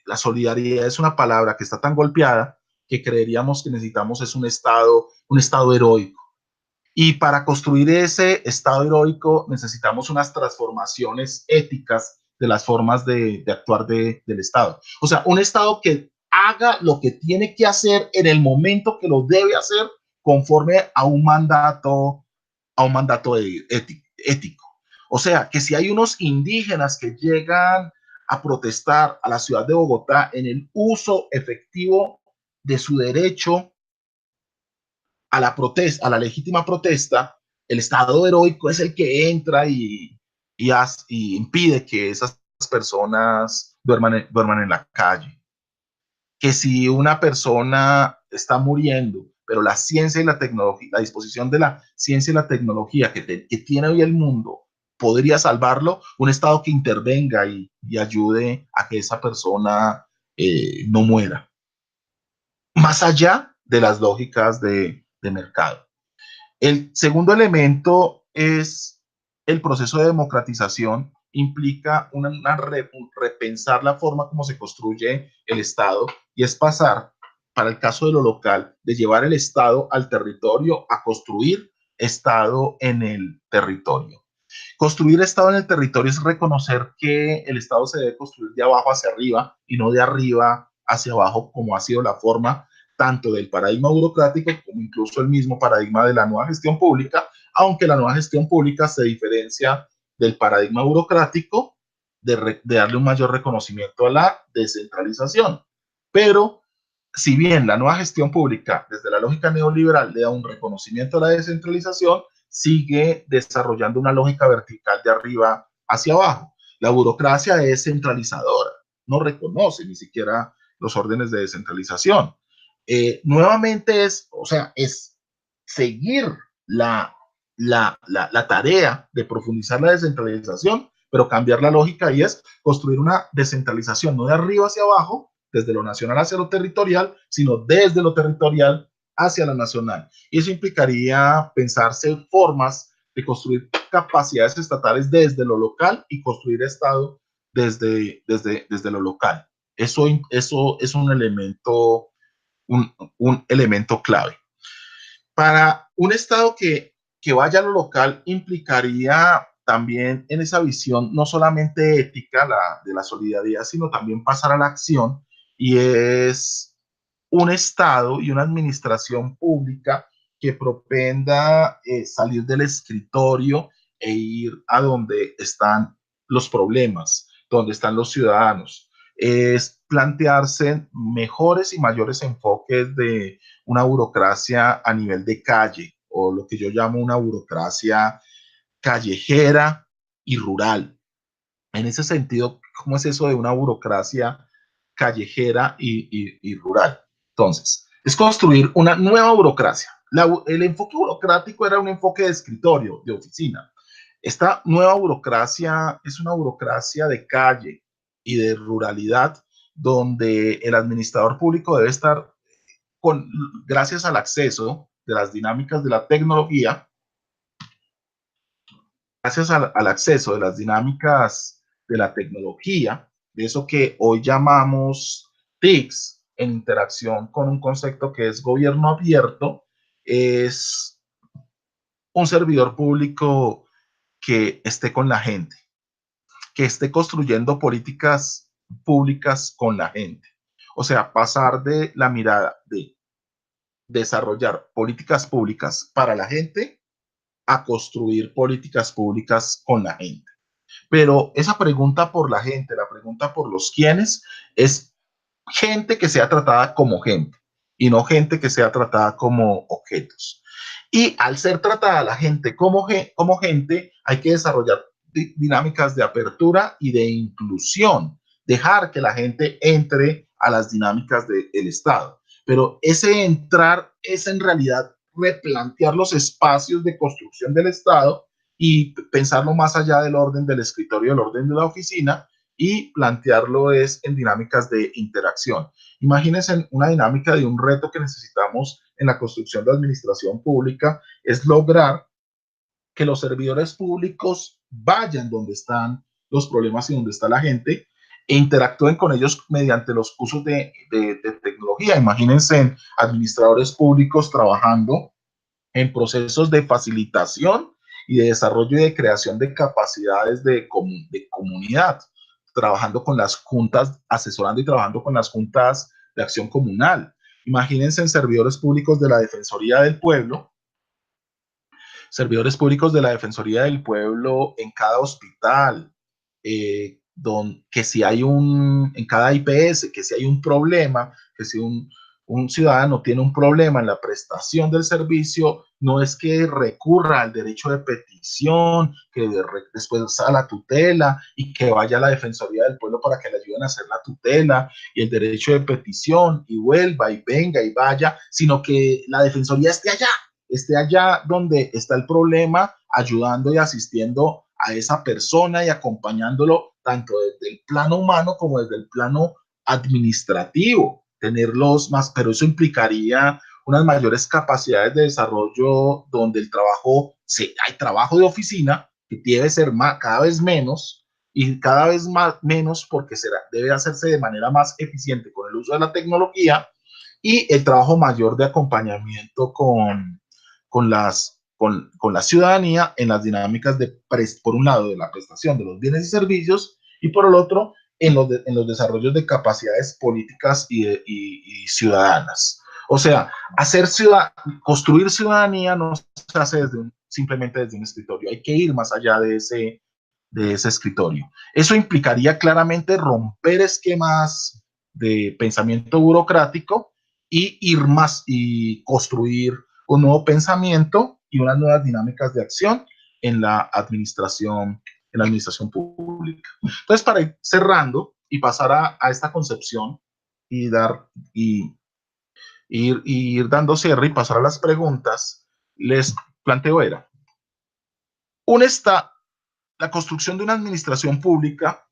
S1: la solidaridad es una palabra que está tan golpeada que creeríamos que necesitamos es un estado heroico. Y para construir ese estado heroico necesitamos unas transformaciones éticas de las formas de actuar del Estado. O sea, un Estado que haga lo que tiene que hacer en el momento que lo debe hacer conforme a un mandato ético. O sea, que si hay unos indígenas que llegan a protestar a la ciudad de Bogotá en el uso efectivo de su derecho a la protesta, a la legítima protesta, el Estado heroico es el que entra y impide que esas personas duerman en la calle. Que si una persona está muriendo, pero la ciencia y la tecnología, la disposición de la ciencia y la tecnología que tiene hoy el mundo podría salvarlo, un Estado que intervenga y ayude a que esa persona no muera. Más allá de las lógicas de mercado. El segundo elemento es el proceso de democratización implica repensar la forma como se construye el Estado, y es pasar, para el caso de lo local, de llevar el Estado al territorio a construir Estado en el territorio. Construir Estado en el territorio es reconocer que el Estado se debe construir de abajo hacia arriba y no de arriba hacia abajo, como ha sido la forma tanto del paradigma burocrático como incluso el mismo paradigma de la nueva gestión pública, aunque la nueva gestión pública se diferencia del paradigma burocrático de darle un mayor reconocimiento a la descentralización. Pero si bien la nueva gestión pública, desde la lógica neoliberal, le da un reconocimiento a la descentralización, sigue desarrollando una lógica vertical de arriba hacia abajo. La burocracia es centralizadora, no reconoce ni siquiera los órdenes de descentralización. Nuevamente es seguir la tarea de profundizar la descentralización, pero cambiar la lógica, y es construir una descentralización no de arriba hacia abajo, desde lo nacional hacia lo territorial, sino desde lo territorial hacia lo nacional. Y eso implicaría pensarse formas de construir capacidades estatales desde lo local y construir Estado desde lo local. Eso es un elemento clave. Para un Estado que vaya a lo local implicaría también en esa visión no solamente ética de la solidaridad, sino también pasar a la acción, y es un Estado y una administración pública que propenda salir del escritorio e ir a donde están los problemas, donde están los ciudadanos. Es plantearse mejores y mayores enfoques de una burocracia a nivel de calle, o lo que yo llamo una burocracia callejera y rural. En ese sentido, ¿cómo es eso de una burocracia callejera y rural? Entonces, es construir una nueva burocracia. El enfoque burocrático era un enfoque de escritorio, de oficina. Esta nueva burocracia es una burocracia de calle y de ruralidad, donde el administrador público debe estar gracias al acceso de las dinámicas de la tecnología, gracias al acceso de las dinámicas de la tecnología, de eso que hoy llamamos TICs, en interacción con un concepto que es gobierno abierto, es un servidor público que esté con la gente, que esté construyendo políticas públicas con la gente. O sea, pasar de la mirada de desarrollar políticas públicas para la gente a construir políticas públicas con la gente. Pero esa pregunta por la gente, la pregunta por los quiénes, es gente que sea tratada como gente y no gente que sea tratada como objetos. Y al ser tratada la gente como gente, hay que desarrollar dinámicas de apertura y de inclusión, dejar que la gente entre a las dinámicas del Estado. Pero ese entrar es en realidad replantear los espacios de construcción del Estado y pensarlo más allá del orden del escritorio, del orden de la oficina, y plantearlo es en dinámicas de interacción. Imagínense una dinámica de un reto que necesitamos en la construcción de administración pública, es lograr que los servidores públicos vayan donde están los problemas y donde está la gente, e interactúen con ellos mediante los usos de tecnología. Imagínense administradores públicos trabajando en procesos de facilitación y de desarrollo y de creación de capacidades de comunidad, trabajando con las juntas, asesorando y trabajando con las juntas de acción comunal. Imagínense en servidores públicos de la Defensoría del Pueblo en cada hospital, que si hay en cada IPS, que si hay un problema, que si un ciudadano tiene un problema en la prestación del servicio, no es que recurra al derecho de petición, que después a la tutela y que vaya a la Defensoría del Pueblo para que le ayuden a hacer la tutela y el derecho de petición y vuelva y venga y vaya, sino que la Defensoría esté allá donde está el problema, ayudando y asistiendo a esa persona y acompañándolo tanto desde el plano humano como desde el plano administrativo, tenerlos más, pero eso implicaría unas mayores capacidades de desarrollo donde hay trabajo de oficina que debe ser cada vez menos, y cada vez menos porque debe hacerse de manera más eficiente con el uso de la tecnología y el trabajo mayor de acompañamiento con la ciudadanía en las dinámicas por un lado, de la prestación de los bienes y servicios y por el otro, en los desarrollos de capacidades políticas y ciudadanas. O sea, construir ciudadanía no se hace simplemente desde un escritorio, hay que ir más allá de ese escritorio. Eso implicaría claramente romper esquemas de pensamiento burocrático y ir más y construir un nuevo pensamiento y unas nuevas dinámicas de acción en la administración pública. Entonces, para ir cerrando y pasar a esta concepción y ir dando cierre y pasar a las preguntas, les planteo un esta, la construcción de una administración pública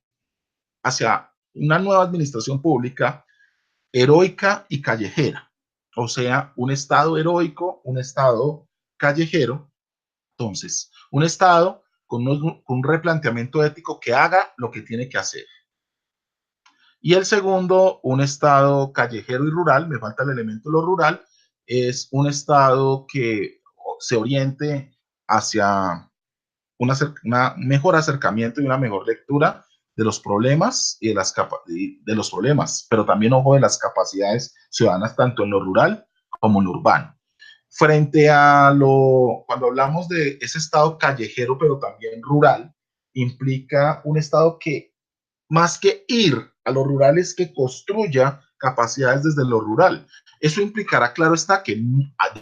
S1: hacia una nueva administración pública heroica y callejera. O sea, un Estado heroico, un Estado callejero. Entonces, un Estado con un replanteamiento ético que haga lo que tiene que hacer. Y el segundo, un Estado callejero y rural, me falta el elemento de lo rural, es un Estado que se oriente hacia un mejor acercamiento y una mejor lectura de los problemas de los problemas, pero también, ojo, de las capacidades ciudadanas, tanto en lo rural como en lo urbano. Cuando hablamos de ese estado callejero, pero también rural, implica un estado que, más que ir a lo rural, es que construya capacidades desde lo rural. Eso implicará, claro está, que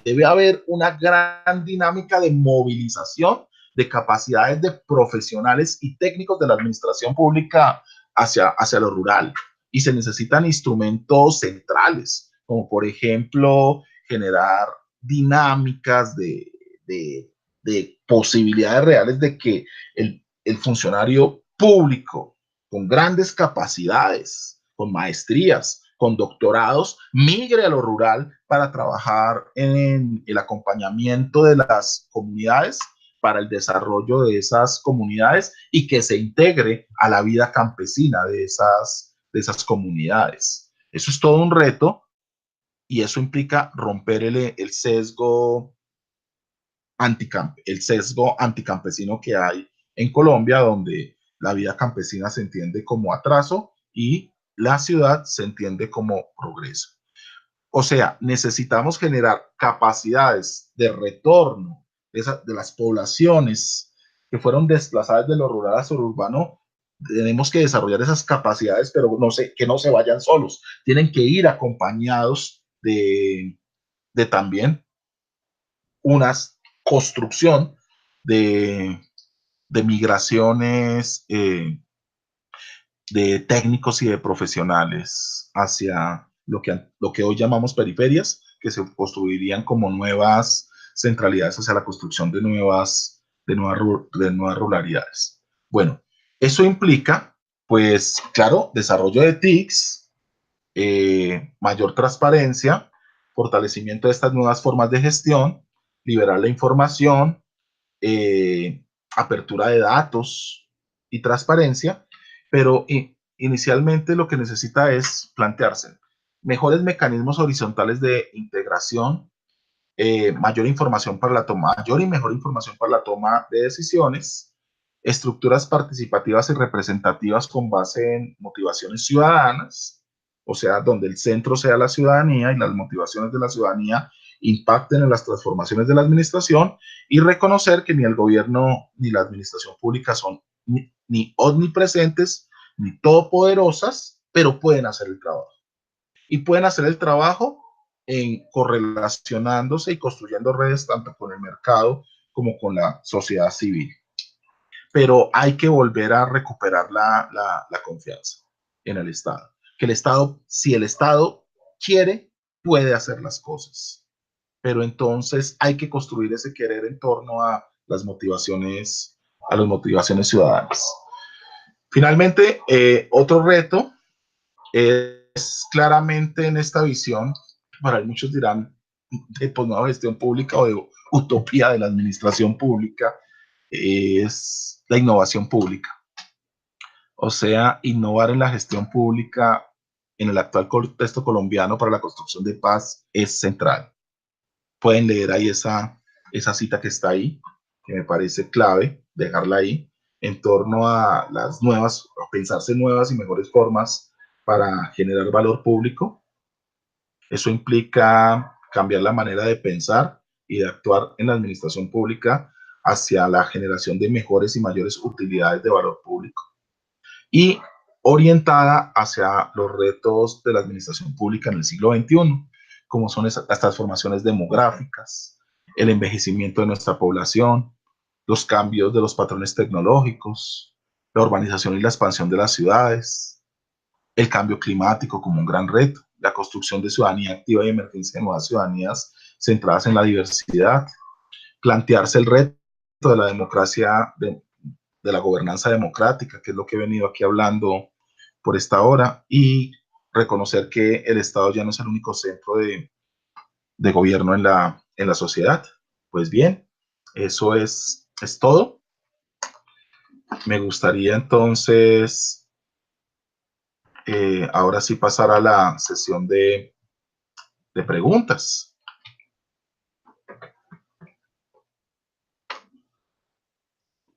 S1: debe haber una gran dinámica de movilización de capacidades de profesionales y técnicos de la administración pública hacia lo rural. Y se necesitan instrumentos centrales, como por ejemplo generar dinámicas de posibilidades reales de que el funcionario público con grandes capacidades, con maestrías, con doctorados, migre a lo rural para trabajar en el acompañamiento de las comunidades, para el desarrollo de esas comunidades y que se integre a la vida campesina de esas comunidades. Eso es todo un reto y eso implica romper el sesgo anticampesino que hay en Colombia, donde la vida campesina se entiende como atraso y la ciudad se entiende como progreso. O sea, necesitamos generar capacidades de retorno de las poblaciones que fueron desplazadas de lo rural a lo urbano. Tenemos que desarrollar esas capacidades, pero que no se vayan solos. Tienen que ir acompañados de también una construcción de, de migraciones de técnicos y de profesionales hacia lo que hoy llamamos periferias, que se construirían como nuevas centralidades hacia la construcción de nuevas ruralidades. Bueno, eso implica, pues, claro, desarrollo de TICs, mayor transparencia, fortalecimiento de estas nuevas formas de gestión, liberar la información, apertura de datos y transparencia, pero inicialmente lo que necesita es plantearse mejores mecanismos horizontales de integración, mayor y mejor información para la toma de decisiones, estructuras participativas y representativas con base en motivaciones ciudadanas, o sea, donde el centro sea la ciudadanía y las motivaciones de la ciudadanía impacten en las transformaciones de la administración, y reconocer que ni el gobierno ni la administración pública son ni omnipresentes ni todopoderosas, pero pueden hacer el trabajo. Y pueden hacer el trabajo en correlacionándose y construyendo redes tanto con el mercado como con la sociedad civil. Pero hay que volver a recuperar la confianza en el Estado. Que el Estado, si el Estado quiere, puede hacer las cosas. Pero entonces hay que construir ese querer en torno a las motivaciones ciudadanas. Finalmente, otro reto es claramente en esta visión, para muchos dirán, de nueva gestión pública o de utopía de la administración pública, es la innovación pública. O sea, innovar en la gestión pública en el actual contexto colombiano para la construcción de paz es central. Pueden leer ahí esa cita que está ahí, que me parece clave, dejarla ahí, en torno a las nuevas, a pensarse nuevas y mejores formas para generar valor público. Eso implica cambiar la manera de pensar y de actuar en la administración pública hacia la generación de mejores y mayores utilidades de valor público y orientada hacia los retos de la administración pública en el siglo XXI, como son las transformaciones demográficas, el envejecimiento de nuestra población, los cambios de los patrones tecnológicos, la urbanización y la expansión de las ciudades, el cambio climático como un gran reto, la construcción de ciudadanía activa y emergencia de nuevas ciudadanías centradas en la diversidad, plantearse el reto de la democracia, de la gobernanza democrática, que es lo que he venido aquí hablando por esta hora, y reconocer que el Estado ya no es el único centro de gobierno en la sociedad. Pues bien, eso es todo. Me gustaría entonces, ahora sí pasar a la sesión de preguntas.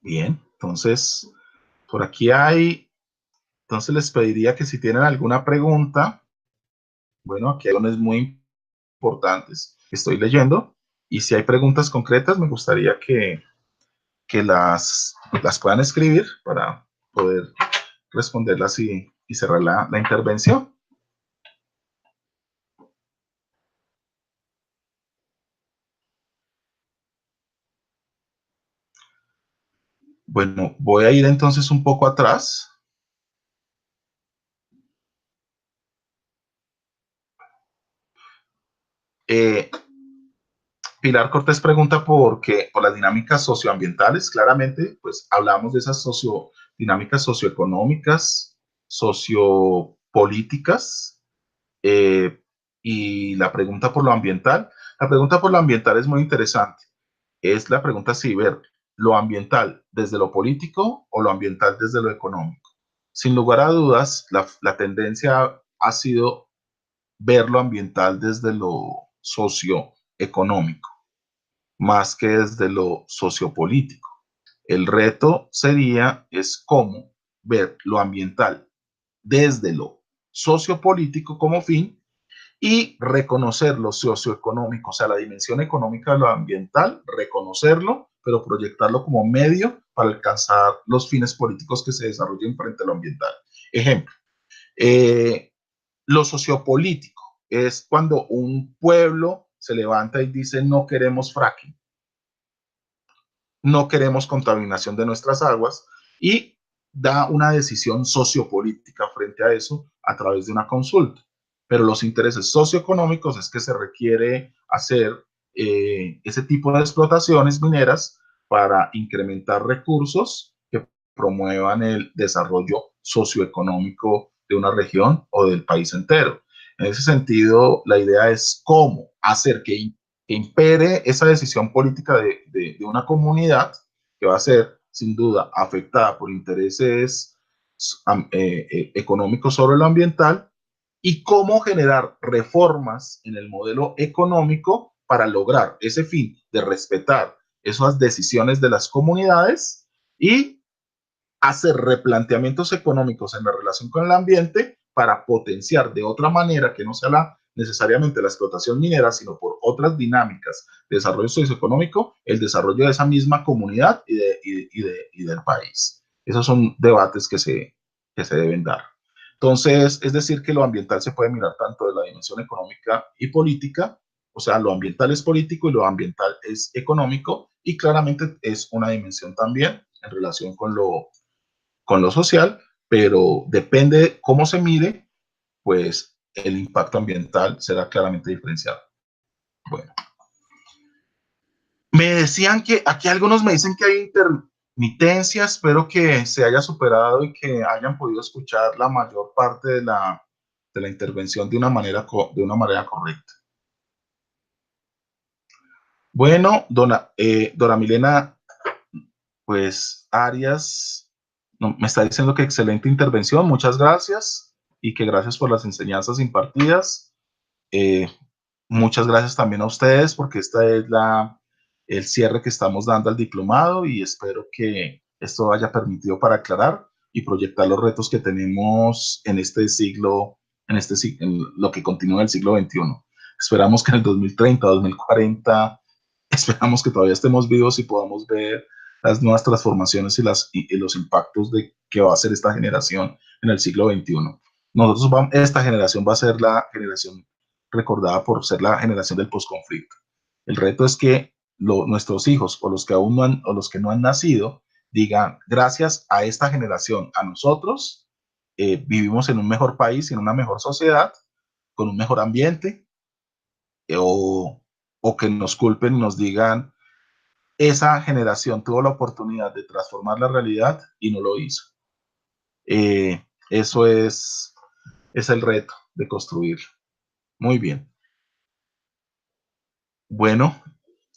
S1: Bien, entonces, por aquí hay, entonces les pediría que si tienen alguna pregunta, bueno, aquí hay unas muy importantes que estoy leyendo, y si hay preguntas concretas, me gustaría que las puedan escribir para poder responderlas y cerrar la intervención. Bueno, voy a ir entonces un poco atrás. Eh, Pilar Cortés pregunta por las dinámicas socioambientales. Claramente, pues hablamos de esas dinámicas socioeconómicas, sociopolíticas, eh, y la pregunta por lo ambiental. La pregunta por lo ambiental es muy interesante. Es la pregunta si ver lo ambiental desde lo político o lo ambiental desde lo económico. Sin lugar a dudas, la tendencia ha sido ver lo ambiental desde lo socioeconómico, más que desde lo sociopolítico. El reto sería es cómo ver lo ambiental desde lo sociopolítico como fin y reconocer lo socioeconómico, o sea, la dimensión económica de lo ambiental, reconocerlo, pero proyectarlo como medio para alcanzar los fines políticos que se desarrollen frente a lo ambiental. Ejemplo, eh, lo sociopolítico es cuando un pueblo se levanta y dice no queremos fracking, no queremos contaminación de nuestras aguas, y da una decisión sociopolítica frente a eso a través de una consulta. Pero los intereses socioeconómicos es que se requiere hacer ese tipo de explotaciones mineras para incrementar recursos que promuevan el desarrollo socioeconómico de una región o del país entero. En ese sentido, la idea es cómo hacer que impere esa decisión política de una comunidad que va a ser sin duda afectada por intereses económicos sobre lo ambiental, y cómo generar reformas en el modelo económico para lograr ese fin de respetar esas decisiones de las comunidades y hacer replanteamientos económicos en la relación con el ambiente para potenciar de otra manera que no sea necesariamente la explotación minera, sino por otras dinámicas de desarrollo socioeconómico, el desarrollo de esa misma comunidad y del país. Esos son debates que se deben dar. Entonces, es decir, que lo ambiental se puede mirar tanto de la dimensión económica y política, o sea, lo ambiental es político y lo ambiental es económico, y claramente es una dimensión también en relación con lo social, pero depende cómo se mire, pues el impacto ambiental será claramente diferenciado. Bueno, me decían que aquí algunos me dicen que hay intermitencia, espero que se haya superado y que hayan podido escuchar la mayor parte de la intervención de una manera correcta. Bueno, Dora Milena, pues Arias No, me está diciendo que excelente intervención, muchas gracias y que gracias por las enseñanzas impartidas. Eh, Muchas gracias también a ustedes porque esta es el cierre que estamos dando al diplomado y espero que esto haya permitido para aclarar y proyectar los retos que tenemos en este siglo, en lo que continúa el siglo XXI. Esperamos que en el 2030, 2040, esperamos que todavía estemos vivos y podamos ver las nuevas transformaciones y los impactos de que va a ser esta generación en el siglo XXI. Esta generación va a ser la generación recordada por ser la generación del posconflicto. El reto es que nuestros hijos o los que aún no han, o los que no han nacido digan, gracias a esta generación, a nosotros, vivimos en un mejor país, en una mejor sociedad, con un mejor ambiente, o que nos culpen y nos digan, esa generación tuvo la oportunidad de transformar la realidad y no lo hizo. Eso es el reto de construir. Muy bien. Bueno,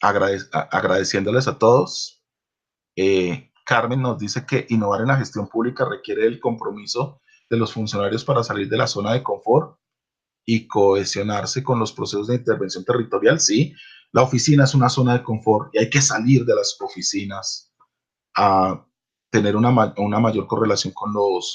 S1: agradeciéndoles a todos. Carmen nos dice que innovar en la gestión pública requiere el compromiso de los funcionarios para salir de la zona de confort y cohesionarse con los procesos de intervención territorial. Sí, la oficina es una zona de confort y hay que salir de las oficinas a tener una mayor correlación con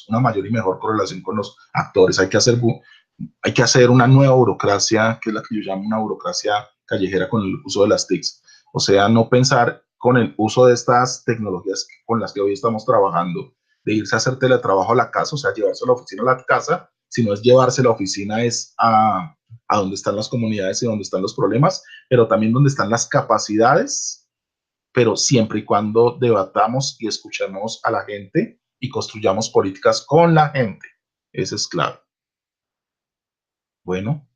S1: una mayor y mejor correlación con los actores. Hay que hacer una nueva burocracia, que es la que yo llamo una burocracia callejera con el uso de las TICs. O sea, no pensar con el uso de estas tecnologías con las que hoy estamos trabajando, de irse a hacer teletrabajo a la casa, o sea, llevarse la oficina a la casa, sino es llevarse la oficina a donde están las comunidades y donde están los problemas, pero también donde están las capacidades, pero siempre y cuando debatamos y escuchemos a la gente y construyamos políticas con la gente. Eso es clave. Bueno,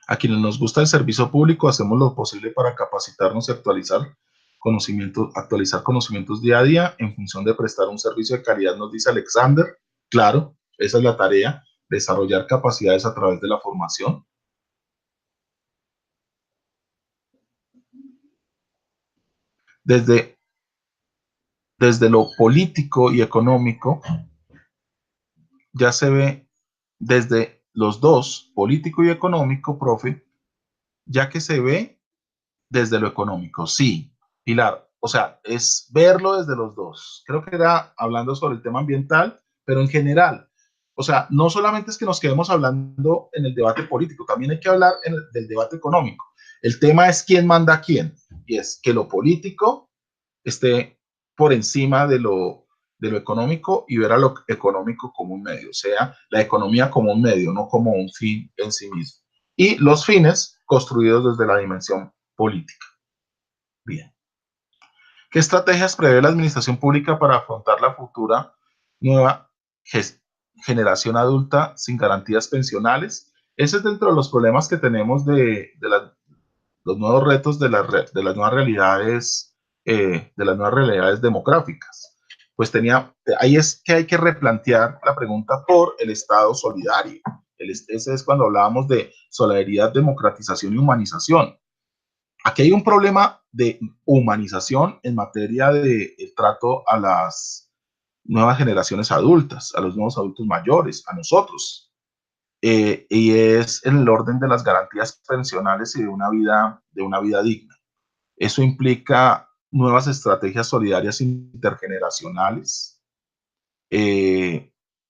S1: a quienes nos gusta el servicio público, hacemos lo posible para capacitarnos y actualizar conocimientos día a día en función de prestar un servicio de calidad, nos dice Alexander. Claro, esa es la tarea, desarrollar capacidades a través de la formación. Desde, desde lo político y económico, ya se ve desde los dos, político y económico, profe, ya que se ve desde lo económico, sí, Pilar. O sea, es verlo desde los dos. Creo que era hablando sobre el tema ambiental, pero en general. O sea, no solamente es que nos quedemos hablando en el debate político, también hay que hablar del debate económico. El tema es quién manda a quién, y es que lo político esté por encima de lo económico y ver a lo económico como un medio, o sea, la economía como un medio, no como un fin en sí mismo. Y los fines construidos desde la dimensión política. Bien. ¿Qué estrategias prevé la administración pública para afrontar la futura nueva generación adulta sin garantías pensionales? Ese es dentro de los problemas que tenemos los nuevos retos de las nuevas realidades, demográficas. Pues ahí es que hay que replantear la pregunta por el Estado solidario. Ese es cuando hablábamos de solidaridad, democratización y humanización. Aquí hay un problema de humanización en materia de trato a las nuevas generaciones adultas, a los nuevos adultos mayores, a nosotros. Y es en el orden de las garantías pensionales y de una vida digna. Eso implica nuevas estrategias solidarias intergeneracionales,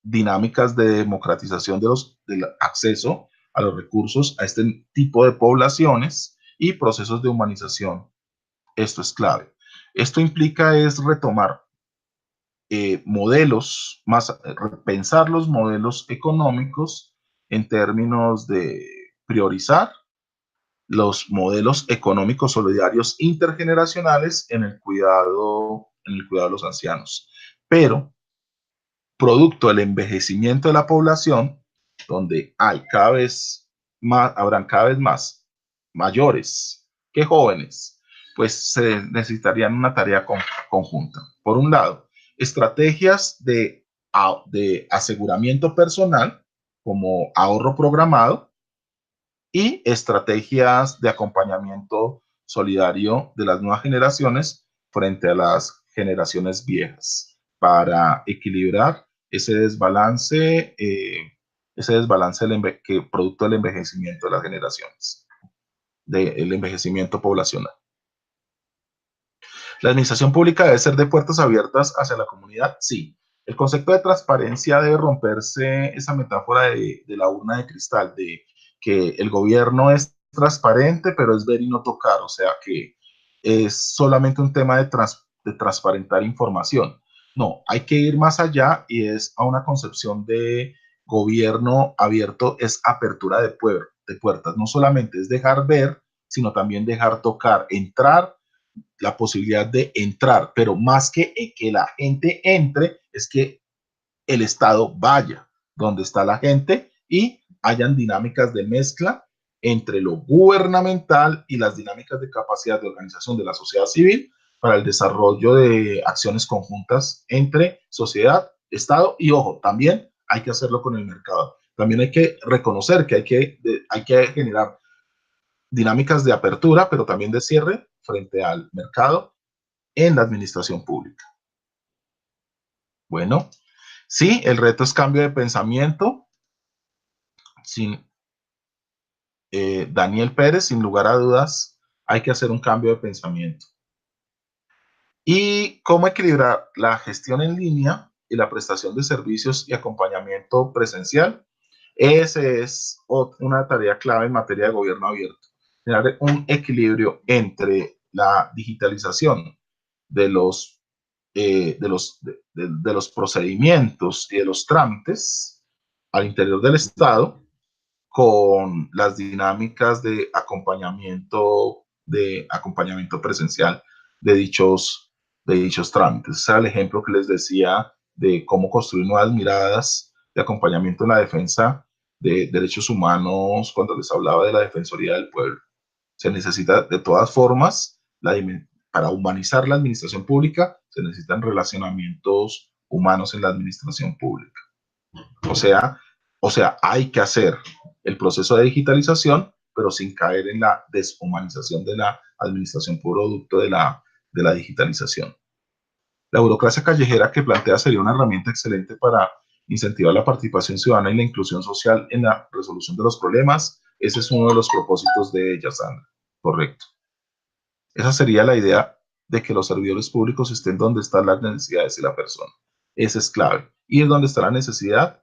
S1: dinámicas de democratización del acceso a los recursos a este tipo de poblaciones y procesos de humanización. Esto es clave. Esto implica es retomar modelos, pensar los modelos económicos en términos de priorizar los modelos económicos solidarios intergeneracionales en el cuidado de los ancianos. Pero, producto del envejecimiento de la población, donde habrán cada vez más mayores que jóvenes, pues se necesitarían una tarea conjunta. Por un lado, estrategias de aseguramiento personal, como ahorro programado, y estrategias de acompañamiento solidario de las nuevas generaciones frente a las generaciones viejas. para equilibrar ese desbalance que producto del envejecimiento de las generaciones, del envejecimiento poblacional. ¿La administración pública debe ser de puertas abiertas hacia la comunidad? Sí. El concepto de transparencia debe romperse esa metáfora de la urna de cristal, de que el gobierno es transparente, pero es ver y no tocar, o sea que es solamente un tema de transparentar información. No, hay que ir más allá y es a una concepción de gobierno abierto, es apertura de puertas, no solamente es dejar ver, sino también dejar tocar, entrar, la posibilidad de entrar, pero más que la gente entre, es que el Estado vaya donde está la gente y hayan dinámicas de mezcla entre lo gubernamental y las dinámicas de capacidad de organización de la sociedad civil para el desarrollo de acciones conjuntas entre sociedad, Estado y, ojo, también hay que hacerlo con el mercado. También hay que reconocer que hay que generar dinámicas de apertura, pero también de cierre frente al mercado en la administración pública. Bueno, sí, el reto es cambio de pensamiento. Sin Daniel Pérez, sin lugar a dudas, hay que hacer un cambio de pensamiento. ¿Y cómo equilibrar la gestión en línea y la prestación de servicios y acompañamiento presencial? Esa es una tarea clave en materia de gobierno abierto. Generar un equilibrio entre la digitalización de los de los procedimientos y de los trámites al interior del Estado con las dinámicas de acompañamiento presencial de dichos trámites. Ese era el ejemplo que les decía de cómo construir nuevas miradas de acompañamiento en la defensa de derechos humanos cuando les hablaba de la Defensoría del Pueblo. Se necesita de todas formas, para humanizar la administración pública, se necesitan relacionamientos humanos en la administración pública. O sea, hay que hacer el proceso de digitalización, pero sin caer en la deshumanización de la administración producto de la digitalización. La burocracia callejera que plantea sería una herramienta excelente para incentivar la participación ciudadana y la inclusión social en la resolución de los problemas. Ese es uno de los propósitos de ella, Sandra. Correcto. Esa sería la idea de que los servidores públicos estén donde están las necesidades de la persona. Esa es clave. Ir donde está la necesidad,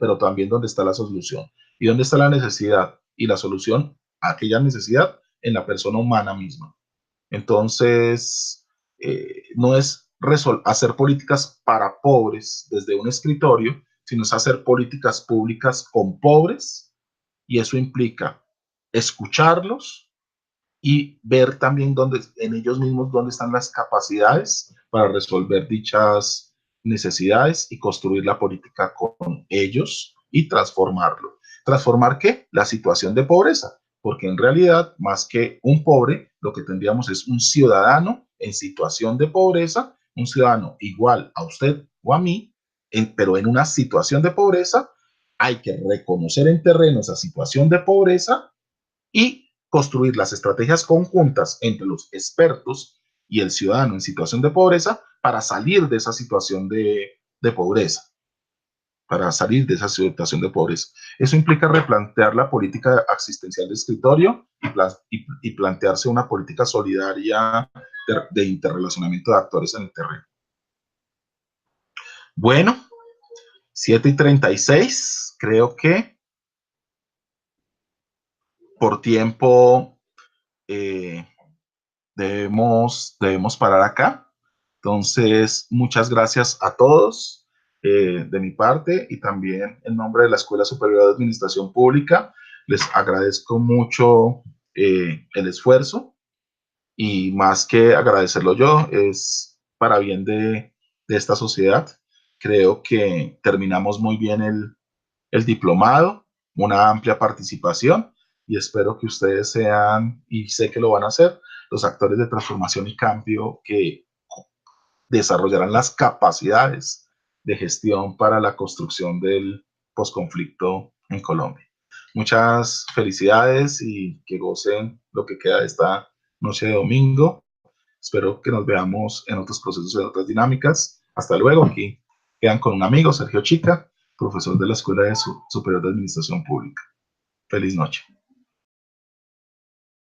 S1: pero también donde está la solución. ¿Y dónde está la necesidad y la solución a aquella necesidad? En la persona humana misma. Entonces, no es hacer políticas para pobres desde un escritorio, sino es hacer políticas públicas con pobres, y eso implica escucharlos y ver también en ellos mismos dónde están las capacidades para resolver dichas necesidades y construir la política con ellos y transformarlo. ¿Transformar qué? La situación de pobreza, porque en realidad, más que un pobre, lo que tendríamos es un ciudadano en situación de pobreza, un ciudadano igual a usted o a mí, pero en una situación de pobreza. Hay que reconocer en terreno esa situación de pobreza y construir las estrategias conjuntas entre los expertos y el ciudadano en situación de pobreza para salir de esa situación de pobreza, para salir de esa situación de pobreza. Eso implica replantear la política asistencial de escritorio y plantearse una política solidaria de interrelacionamiento de actores en el terreno. Bueno, 7:36, creo que por tiempo debemos parar acá. Entonces, muchas gracias a todos de mi parte y también en nombre de la Escuela Superior de Administración Pública. Les agradezco mucho el esfuerzo y más que agradecerlo yo, es para bien de esta sociedad. Creo que terminamos muy bien el diplomado, una amplia participación y espero que ustedes sean, y sé que lo van a hacer, los actores de transformación y cambio que desarrollarán las capacidades de gestión para la construcción del posconflicto en Colombia. Muchas felicidades y que gocen lo que queda de esta noche de domingo. Espero que nos veamos en otros procesos, en otras dinámicas. Hasta luego. Aquí quedan con un amigo, Sergio Chica, profesor de la Escuela Superior de Administración Pública. Feliz noche.